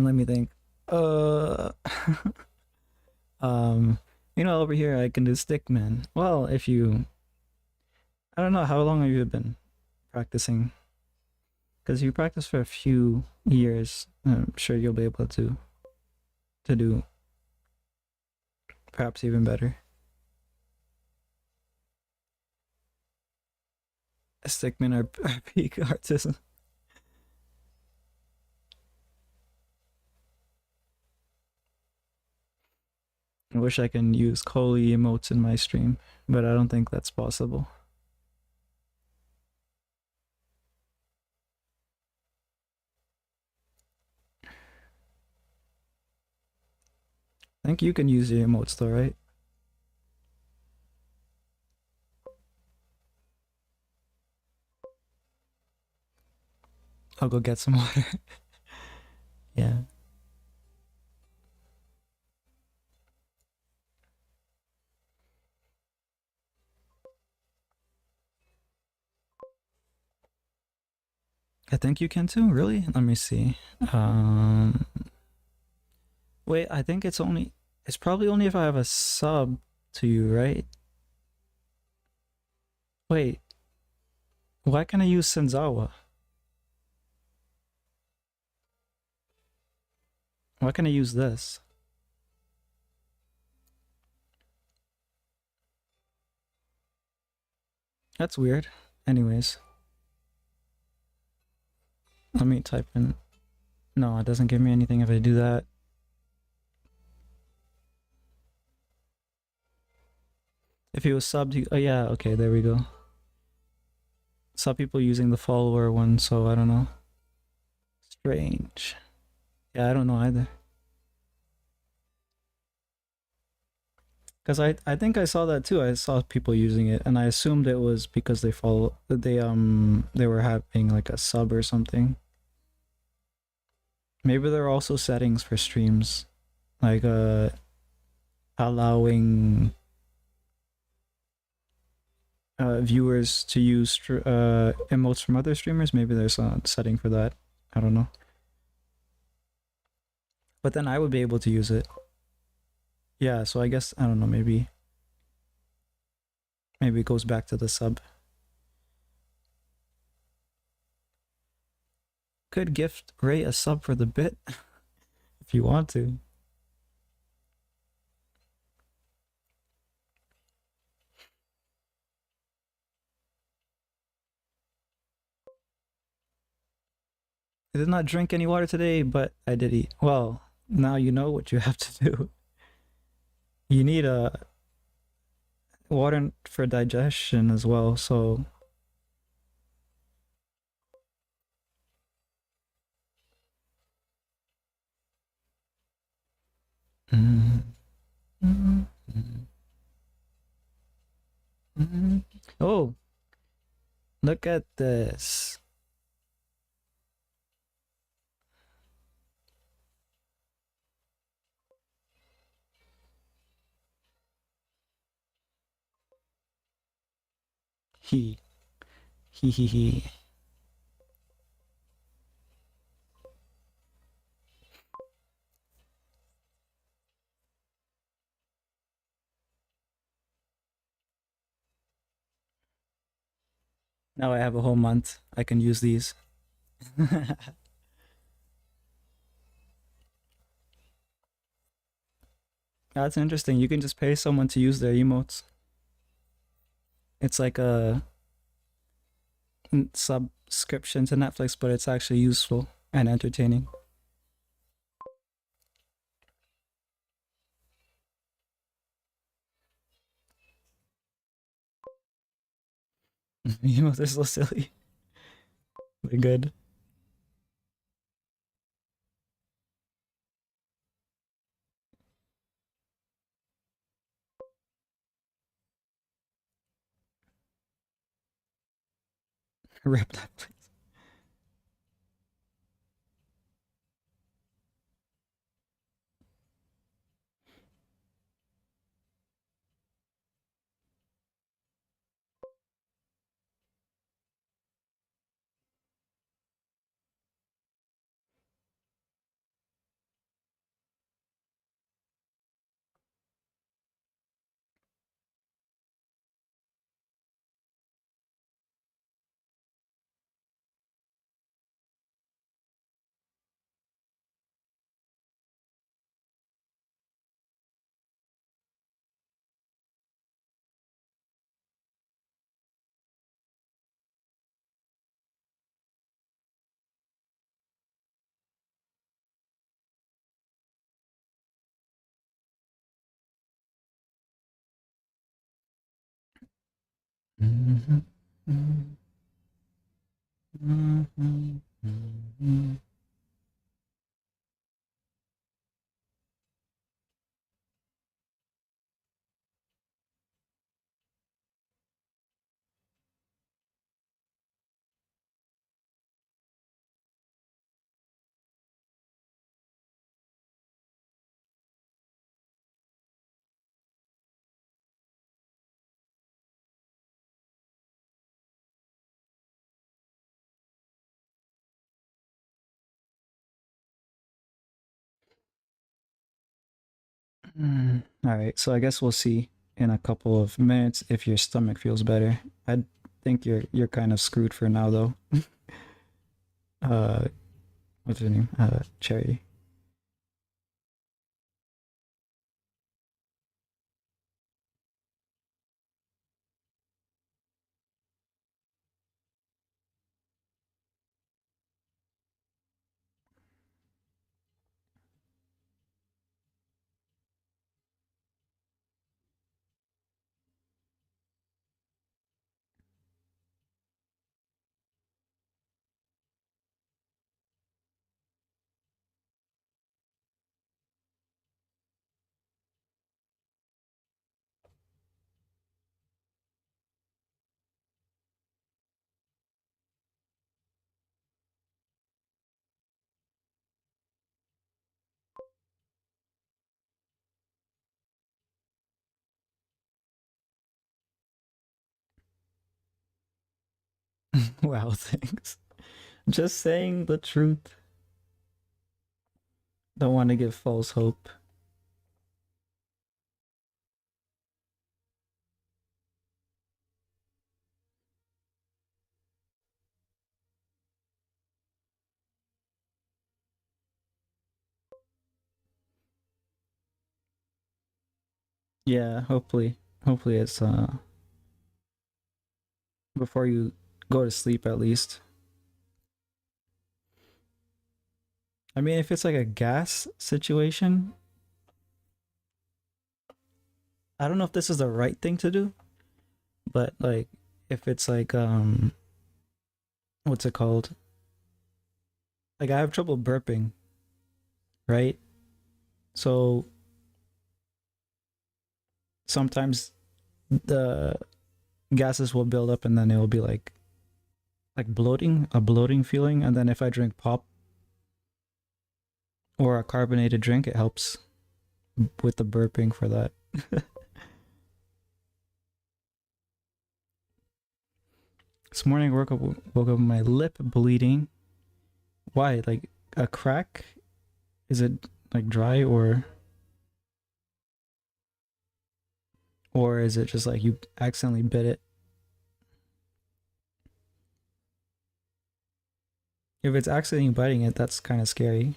[SPEAKER 1] Let me think. Uh um over here I can do stickman. Well, if you I don't know how long have you been practicing? Because you practice for a few years, I'm sure you'll be able to do perhaps even better. Stickmen are peak artists. I wish I can use Coley emotes in my stream, but I don't think that's possible. I think you can use your emotes though, right? I'll go get some water. Yeah. I think you can too, really? Let me see. Um Wait, I think it's probably only if I have a sub to you, right? Wait, why can't I use Senzawa? Why can't I use this? That's weird. Anyways, let me type in. No, it doesn't give me anything if I do that. If he was subbed, oh yeah, okay, there we go. Saw people using the follower one, so I don't know. Strange. Yeah, I don't know either. Because I think I saw that too. I saw people using it, and I assumed it was because they were having like a sub or something. Maybe there are also settings for streams, like allowing viewers to use emotes from other streamers. Maybe there's a setting for that. I don't know. But then I would be able to use it. Yeah, so I guess I don't know. Maybe it goes back to the sub. Could gift Ray a sub for the bit if you want to. I did not drink any water today, but I did eat. Well, now you know what you have to do. You need a water for digestion as well. So mm, mm, mm, mm. Oh, look at this. He he. Now I have a whole month. I can use these. That's interesting. You can just pay someone to use their emotes. It's like a subscription to Netflix, but it's actually useful and entertaining. Emotes are so silly. They're good. Rip Netflix. Mhm, mhm, mhm, mhm. All right, so I guess we'll see in a couple of minutes if your stomach feels better. I think you're kind of screwed for now though. Uh, what's your name? Cherry. Wow, thanks. Just saying the truth. Don't want to give false hope. Yeah, hopefully it's before you go to sleep at least. I mean, if it's like a gas situation, I don't know if this is the right thing to do, but like if it's like what's it called? Like I have trouble burping, right? So sometimes the gases will build up and then it will be like bloating, a bloating feeling, and then if I drink pop or a carbonated drink, it helps with the burping for that. This morning woke up with my lip bleeding. Why? Like a crack? Is it like dry or is it just like you accidentally bit it? If it's accidentally biting it, that's kind of scary.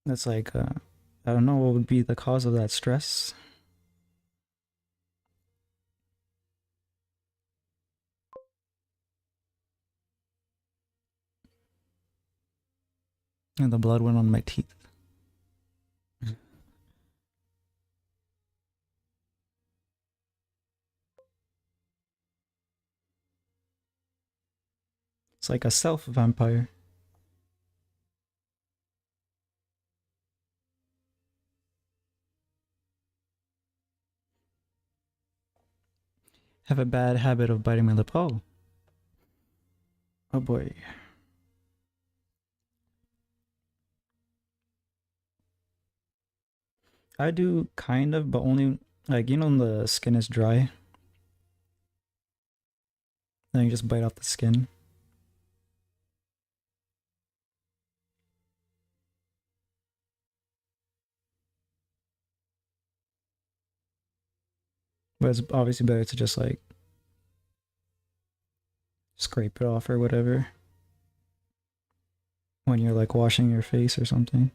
[SPEAKER 1] That's like I don't know what would be the cause of that stress. And the blood went on my teeth. It's like a self vampire. Have a bad habit of biting my lip. Oh, oh boy. I do kind of, but only like when the skin is dry, then you just bite off the skin. But it's obviously better to just like scrape it off or whatever when you're like washing your face or something.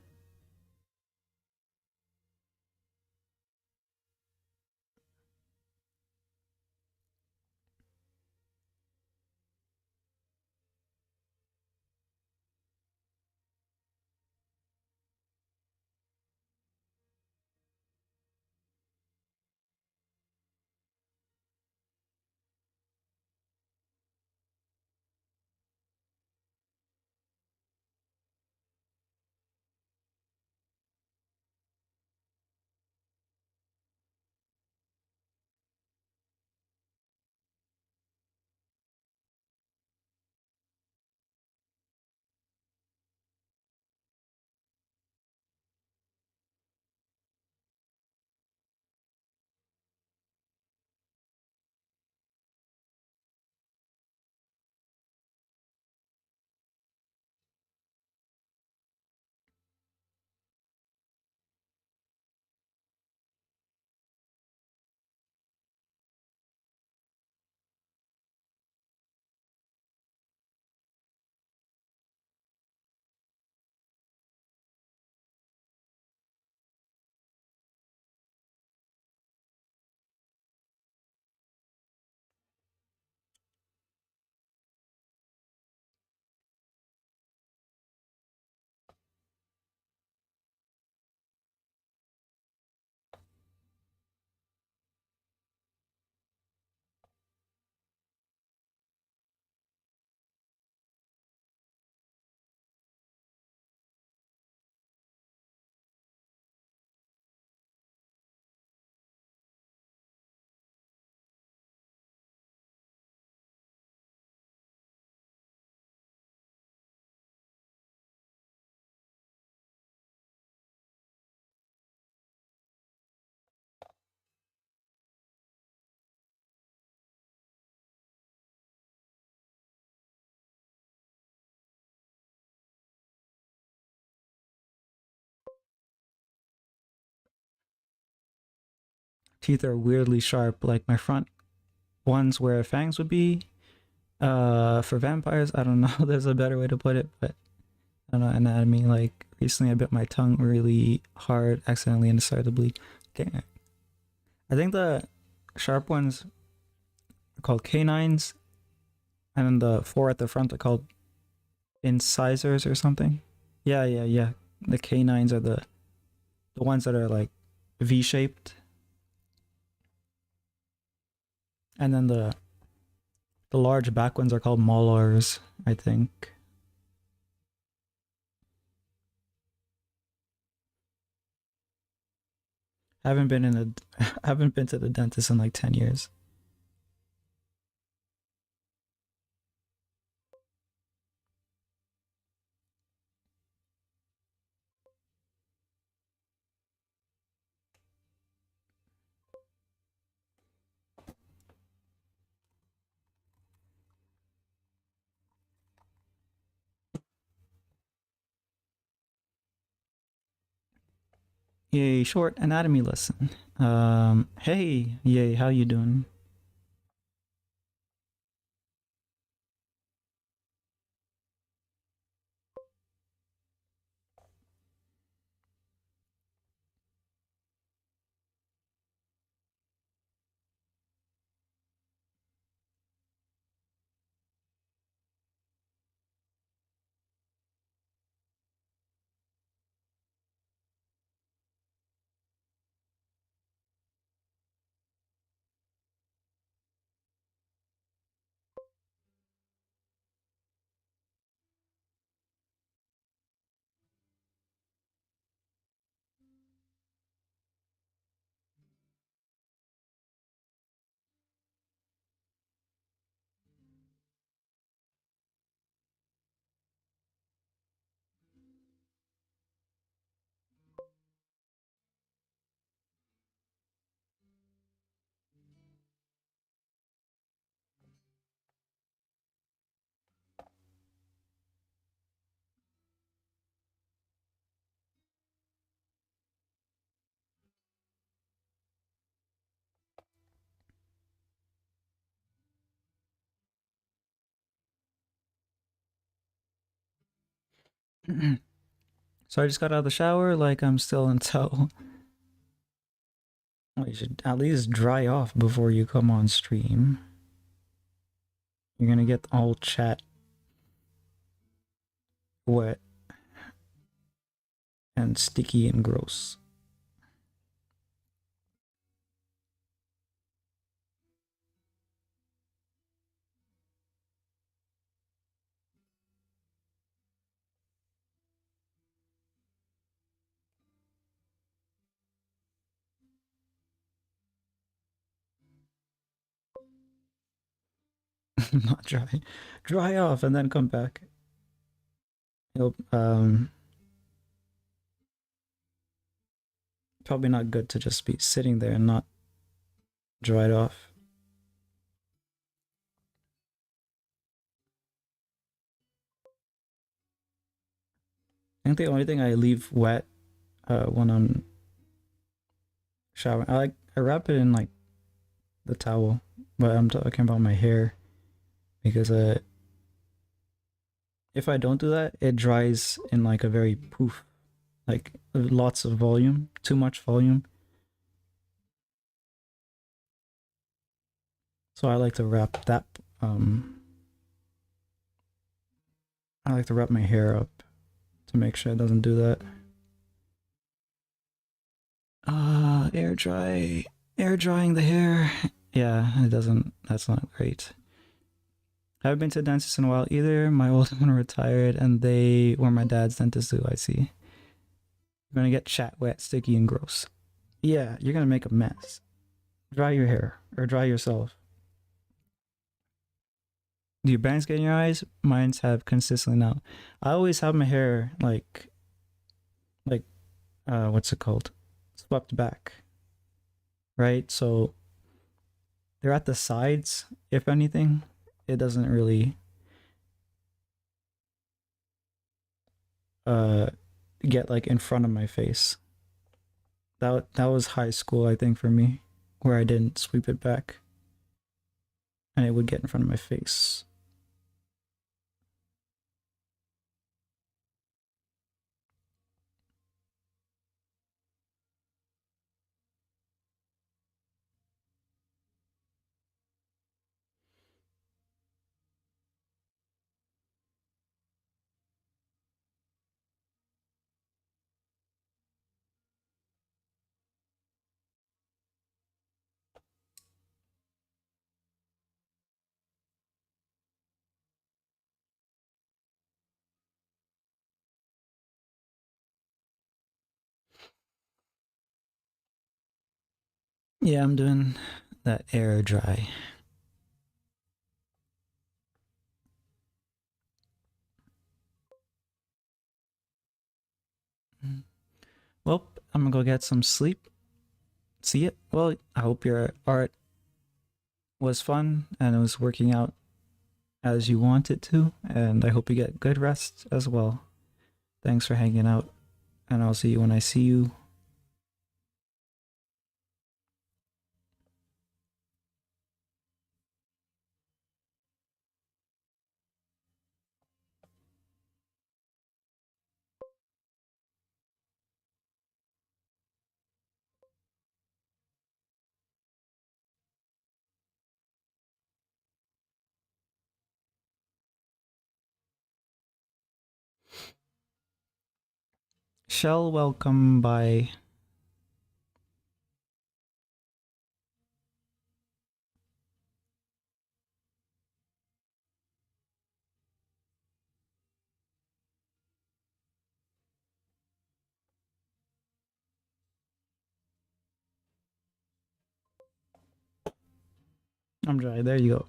[SPEAKER 1] teeth are weirdly sharp, like my front ones where fangs would be. For vampires, I don't know. There's a better way to put it, but I don't know anatomy. Like recently, I bit my tongue really hard accidentally and it started to bleed. Okay, I think the sharp ones are called canines, and then the four at the front are called incisors or something. Yeah. The canines are the ones that are like V-shaped, and then the large back ones are called molars, I think. Haven't been in a haven't been to the dentist in like 10 years. Yay, short anatomy lesson. Hey, yay, how you doing? So I just got out of the shower, like I'm still until. Well, you should at least dry off before you come on stream. You're gonna get all chat wet and sticky and gross. Not dry. Dry off and then come back. You'll, probably not good to just be sitting there and not dried off. I think the only thing I leave wet when I'm showering, I wrap it in like the towel, but I'm talking about my hair because if I don't do that, it dries in like a very poof, like lots of volume, too much volume. So I like to wrap that. I like to wrap my hair up to make sure it doesn't do that. Air drying the hair. Yeah, it doesn't. That's not great. I haven't been to a dentist in a while either. My old one retired, and they were my dad's dentist too. I see. You're gonna get chat wet, sticky, and gross. Yeah, you're gonna make a mess. Dry your hair or dry yourself. Do your bangs get in your eyes? Mine's have consistently now. I always have my hair like what's it called? Swept back. Right? So they're at the sides, if anything. It doesn't really uh get like in front of my face. That was high school, I think, for me. where I didn't sweep it back and it would get in front of my face. Yeah, I'm doing that air dry. Well, I'm gonna go get some sleep. See it? Well, I hope your art was fun and it was working out as you want it to, and I hope you get good rest as well. Thanks for hanging out, and I'll see you when I see you. Shell, welcome by. I'm dry. There you go.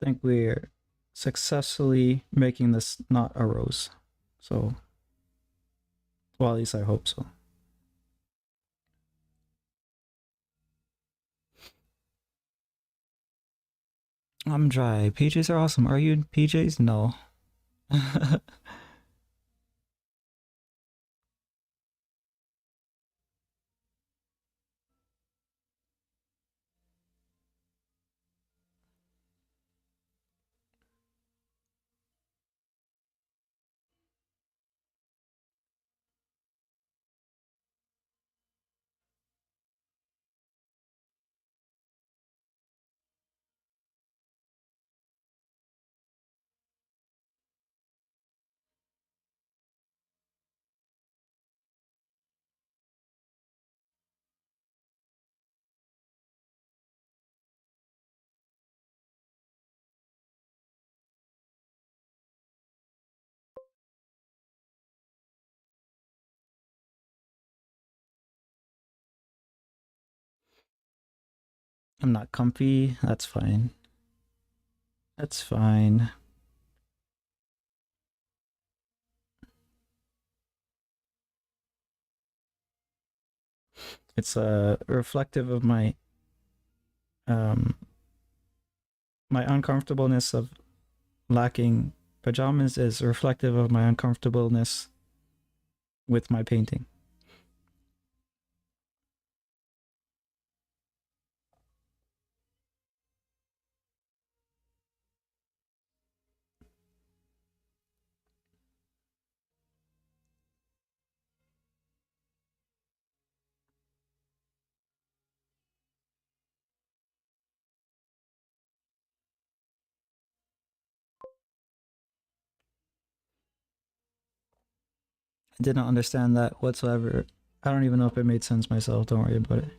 [SPEAKER 1] I think we're successfully making this not a rose. So, well, at least I hope so. I'm dry. PJs are awesome. Are you in PJs? No. I'm not comfy. That's fine. That's fine. It's reflective of um my uncomfortableness of lacking pajamas is reflective of my uncomfortableness with my painting. didn't understand that whatsoever. I don't even know if it made sense myself. Don't worry about it.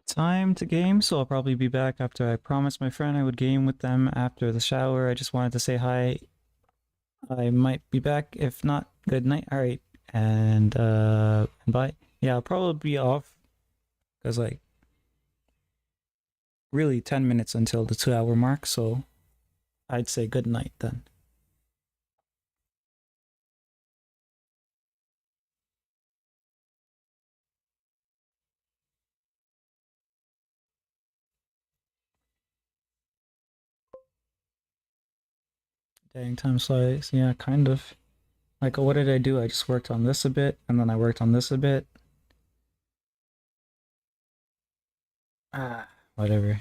[SPEAKER 1] Time to game, so I'll probably be back after I promised my friend I would game with them after the shower. I just wanted to say hi. I might be back. If not, good night. All right, and bye. Yeah, I'll probably be off because like really 10 minutes until the 2 hour mark. So I'd say good night then. Dang, time flies. Yeah, kind of. Like, what did I do? I just worked on this a bit, and then I worked on this a bit. Ah, whatever.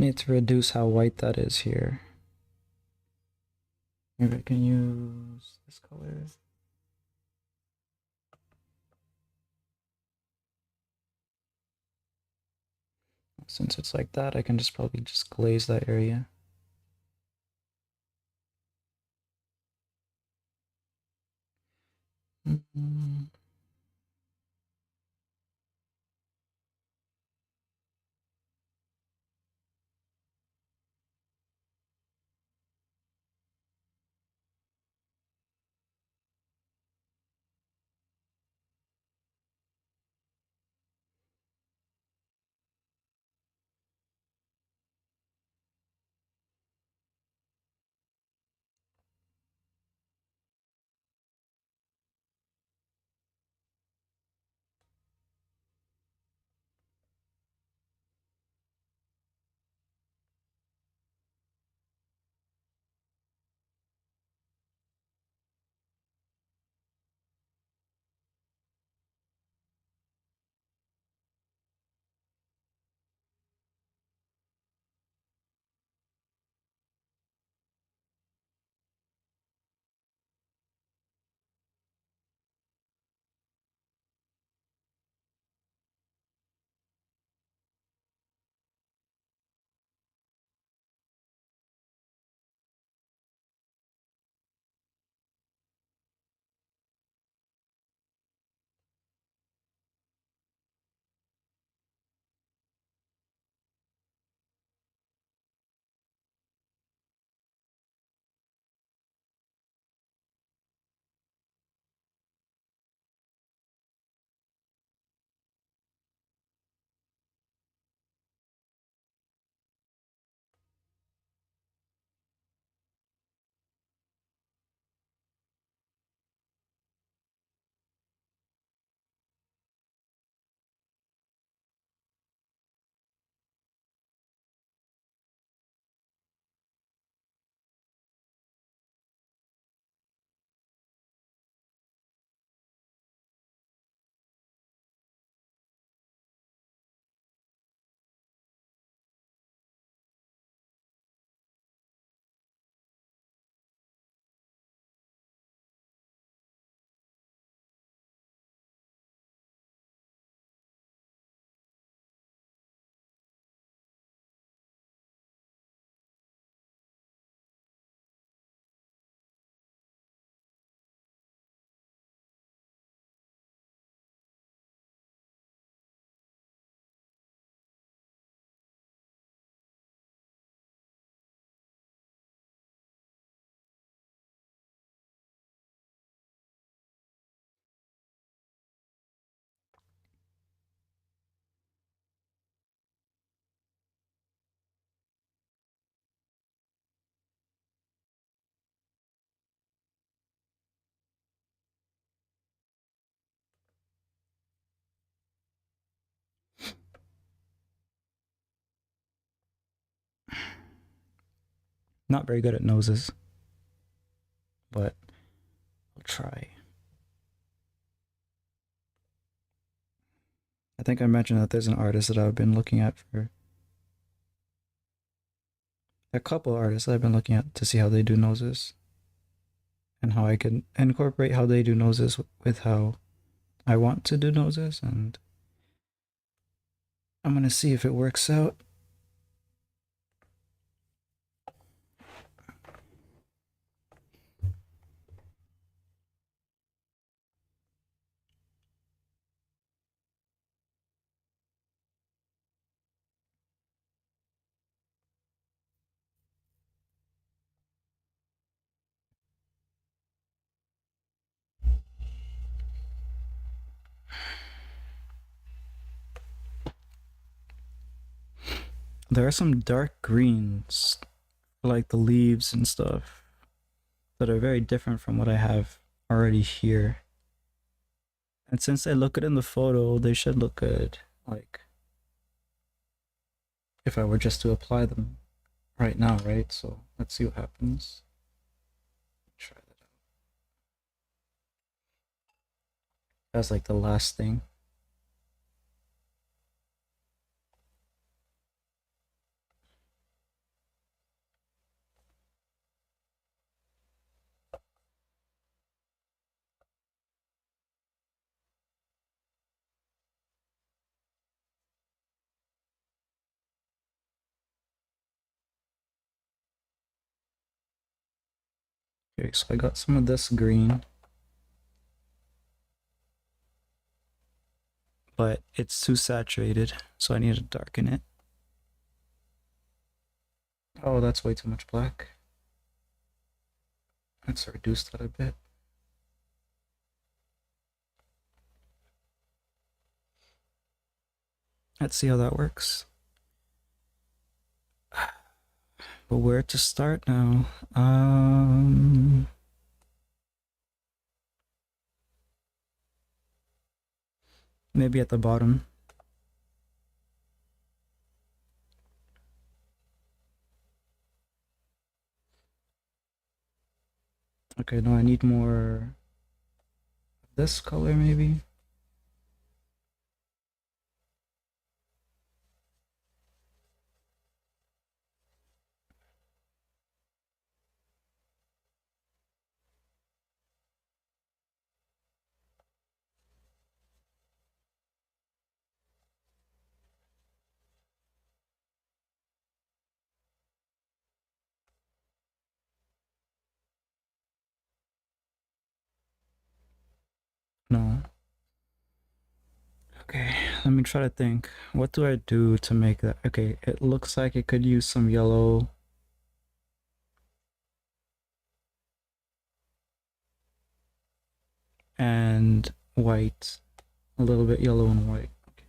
[SPEAKER 1] Need to reduce how white that is here. Maybe I can use this color. Since it's like that, I can just probably just glaze that area. Mm-hmm. Not very good at noses, but I'll try. I think I mentioned that there's an artist that I've been looking at for a couple artists that I've been looking at to see how they do noses and how I can incorporate how they do noses with how I want to do noses, and I'm gonna see if it works out. There are some dark greens, like the leaves and stuff, that are very different from what I have already here. And since they look good in the photo, they should look good, like, if I were just to apply them right now, right? So let's see what happens. Try that out. That's like the last thing. Okay, so I got some of this green, but it's too saturated, so I need to darken it. Oh, that's way too much black. Let's reduce that a bit. Let's see how that works. But where to start now? Maybe at the bottom. Okay, no, I need more this color maybe. No. Okay, let me try to think. What do I do to make that? Okay, it looks like it could use some yellow. And white. A little bit yellow and white. Okay.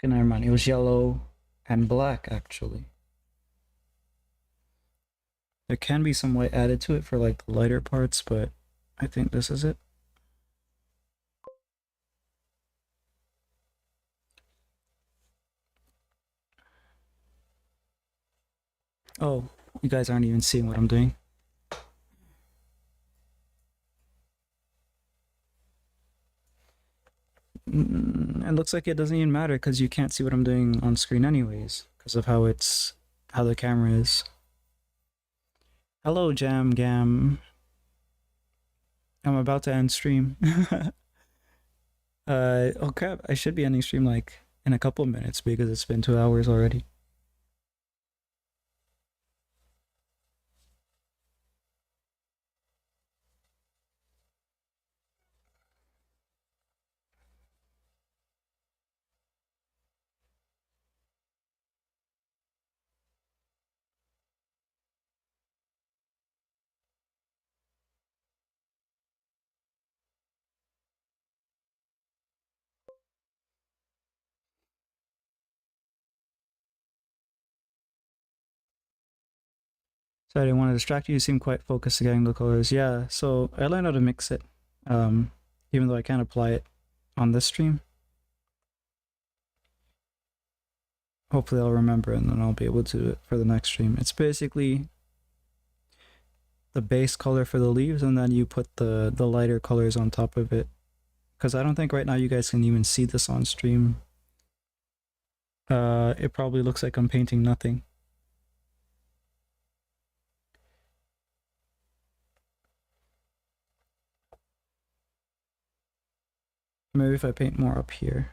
[SPEAKER 1] Okay, never mind. It was yellow and black actually. There can be some white added to it for like the lighter parts, but I think this is it. Oh, you guys aren't even seeing what I'm doing. It looks like it doesn't even matter because you can't see what I'm doing on screen anyways because of how the camera is. Hello, Jam Gam. I'm about to end stream. Oh crap! I should be ending stream like in a couple minutes because it's been 2 hours already. So I didn't want to distract you. You seem quite focused getting the colors. Yeah, so I learned how to mix it, um, even though I can't apply it on this stream. Hopefully I'll remember and then I'll be able to do it for the next stream. It's basically the base color for the leaves and then you put the lighter colors on top of it. Because I don't think right now you guys can even see this on stream. It probably looks like I'm painting nothing. Maybe if I paint more up here.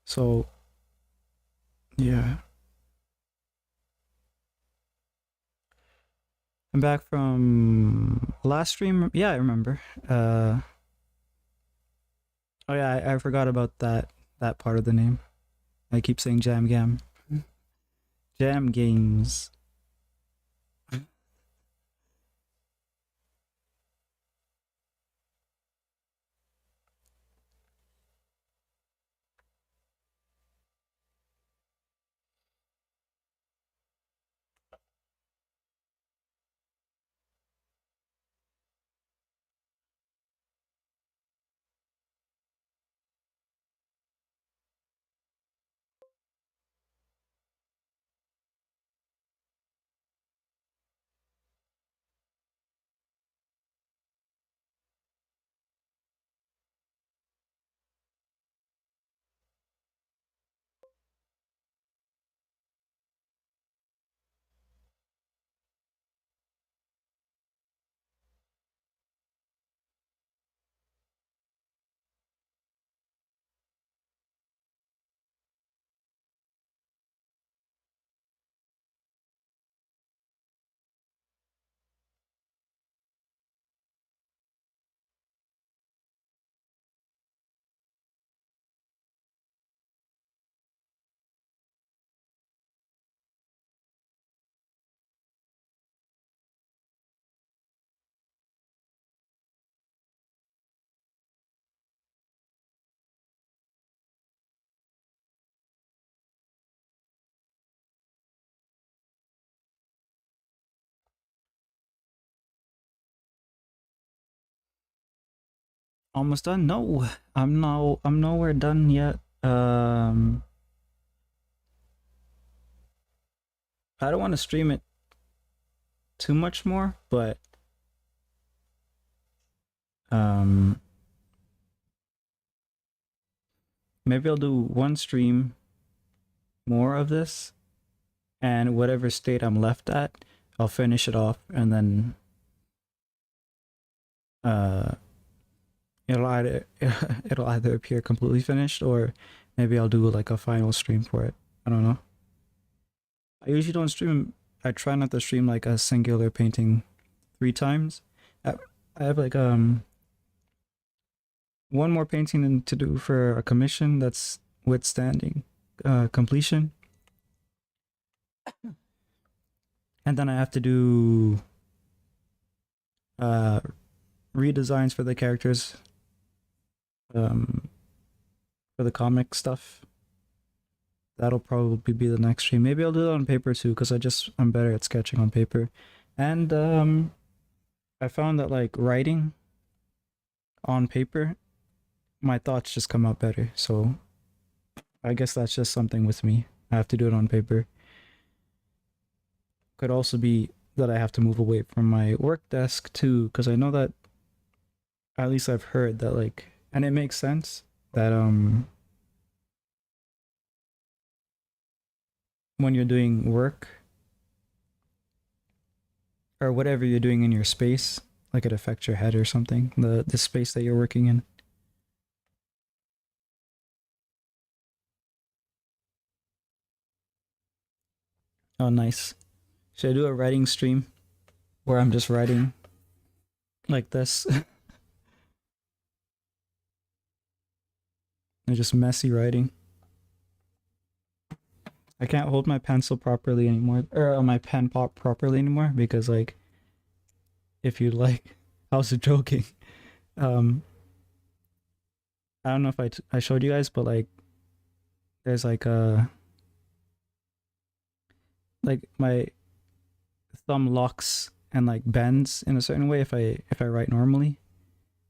[SPEAKER 1] So, yeah. I'm back from last stream. Yeah, I remember. Oh yeah, I forgot about that part of the name. I keep saying Jam Gam. Jam Games. Almost done? No, I'm nowhere done yet. I don't want to stream it too much more, but um maybe I'll do one stream more of this, and whatever state I'm left at, I'll finish it off, and then uh it'll either it'll either appear completely finished, or maybe I'll do like a final stream for it. I don't know. I usually don't stream. I try not to stream like a singular painting 3 times. I have like one more painting to do for a commission that's withstanding completion, and then I have to do uh redesigns for the characters, um for the comic stuff. That'll probably be the next stream. Maybe I'll do it on paper too, because I'm better at sketching on paper. And I found that like writing on paper, my thoughts just come out better. So I guess that's just something with me. I have to do it on paper. Could also be that I have to move away from my work desk too, because I know that, at least I've heard that, like, and it makes sense that when you're doing work or whatever you're doing in your space, like it affects your head or something, the space that you're working in. Oh, nice. Should I do a writing stream where I'm just writing like this? And just messy writing. I can't hold my pencil properly anymore, or my pen pop properly anymore, because like, if you like, I was joking. Um, I don't know if I showed you guys, but like, there's like my thumb locks and like bends in a certain way if I write normally,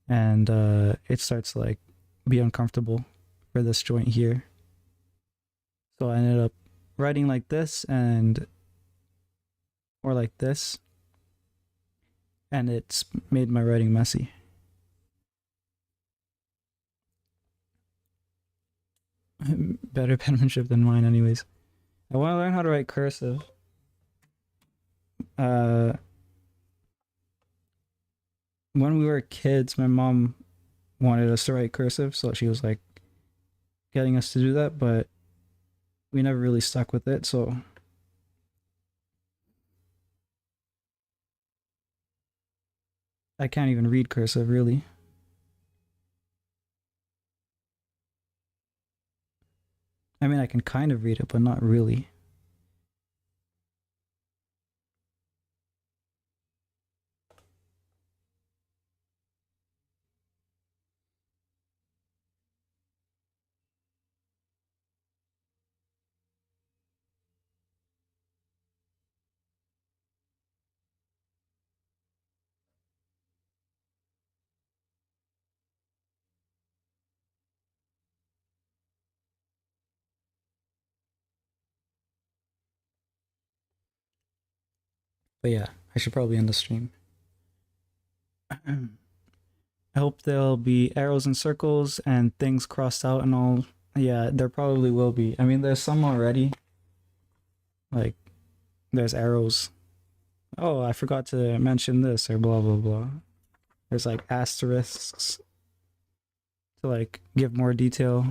[SPEAKER 1] and it starts to like be uncomfortable for this joint here. So I ended up writing like this, and or like this, and it's made my writing messy. Better penmanship than mine, anyways. I want to learn how to write cursive. Uh, when we were kids, my mom wanted us to write cursive, so she was like getting us to do that, but we never really stuck with it. So I can't even read cursive, really. I mean, I can kind of read it, but not really. But yeah, I should probably end the stream. I hope there'll be arrows and circles and things crossed out and all. Yeah, there probably will be. I mean, there's some already. Like, there's arrows. Oh, I forgot to mention this, or blah blah blah. There's like asterisks to like give more detail.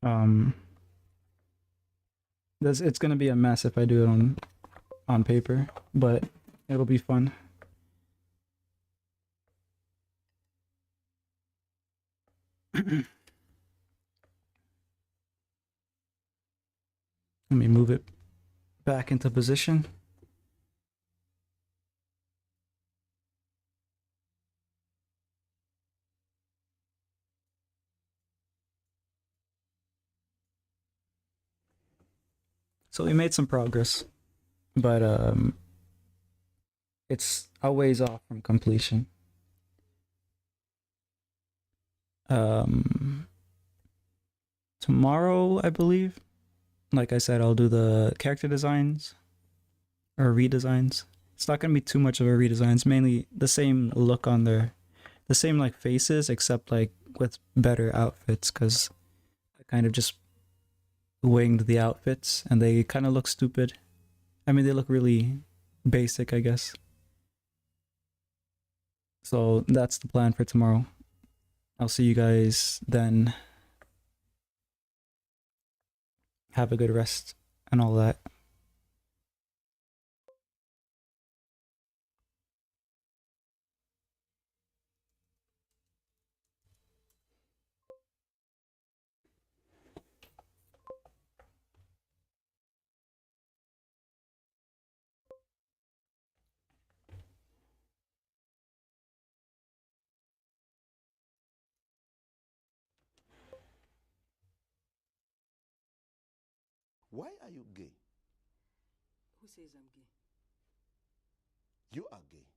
[SPEAKER 1] Um, it's gonna be a mess if I do it on paper, but it'll be fun. Let me move it back into position. So we made some progress, but it's a ways off from completion. Um, Tomorrow, I believe. Like I said, I'll do the character designs or redesigns. It's not gonna be too much of a redesign. It's mainly the same look on the same like faces, except like with better outfits. Cause I kind of just winged the outfits, and they kind of look stupid. I mean, they look really basic, I guess. So that's the plan for tomorrow. I'll see you guys then. Have a good rest and all that.
[SPEAKER 2] Why are you gay?
[SPEAKER 3] Who says I'm gay?
[SPEAKER 2] You are gay.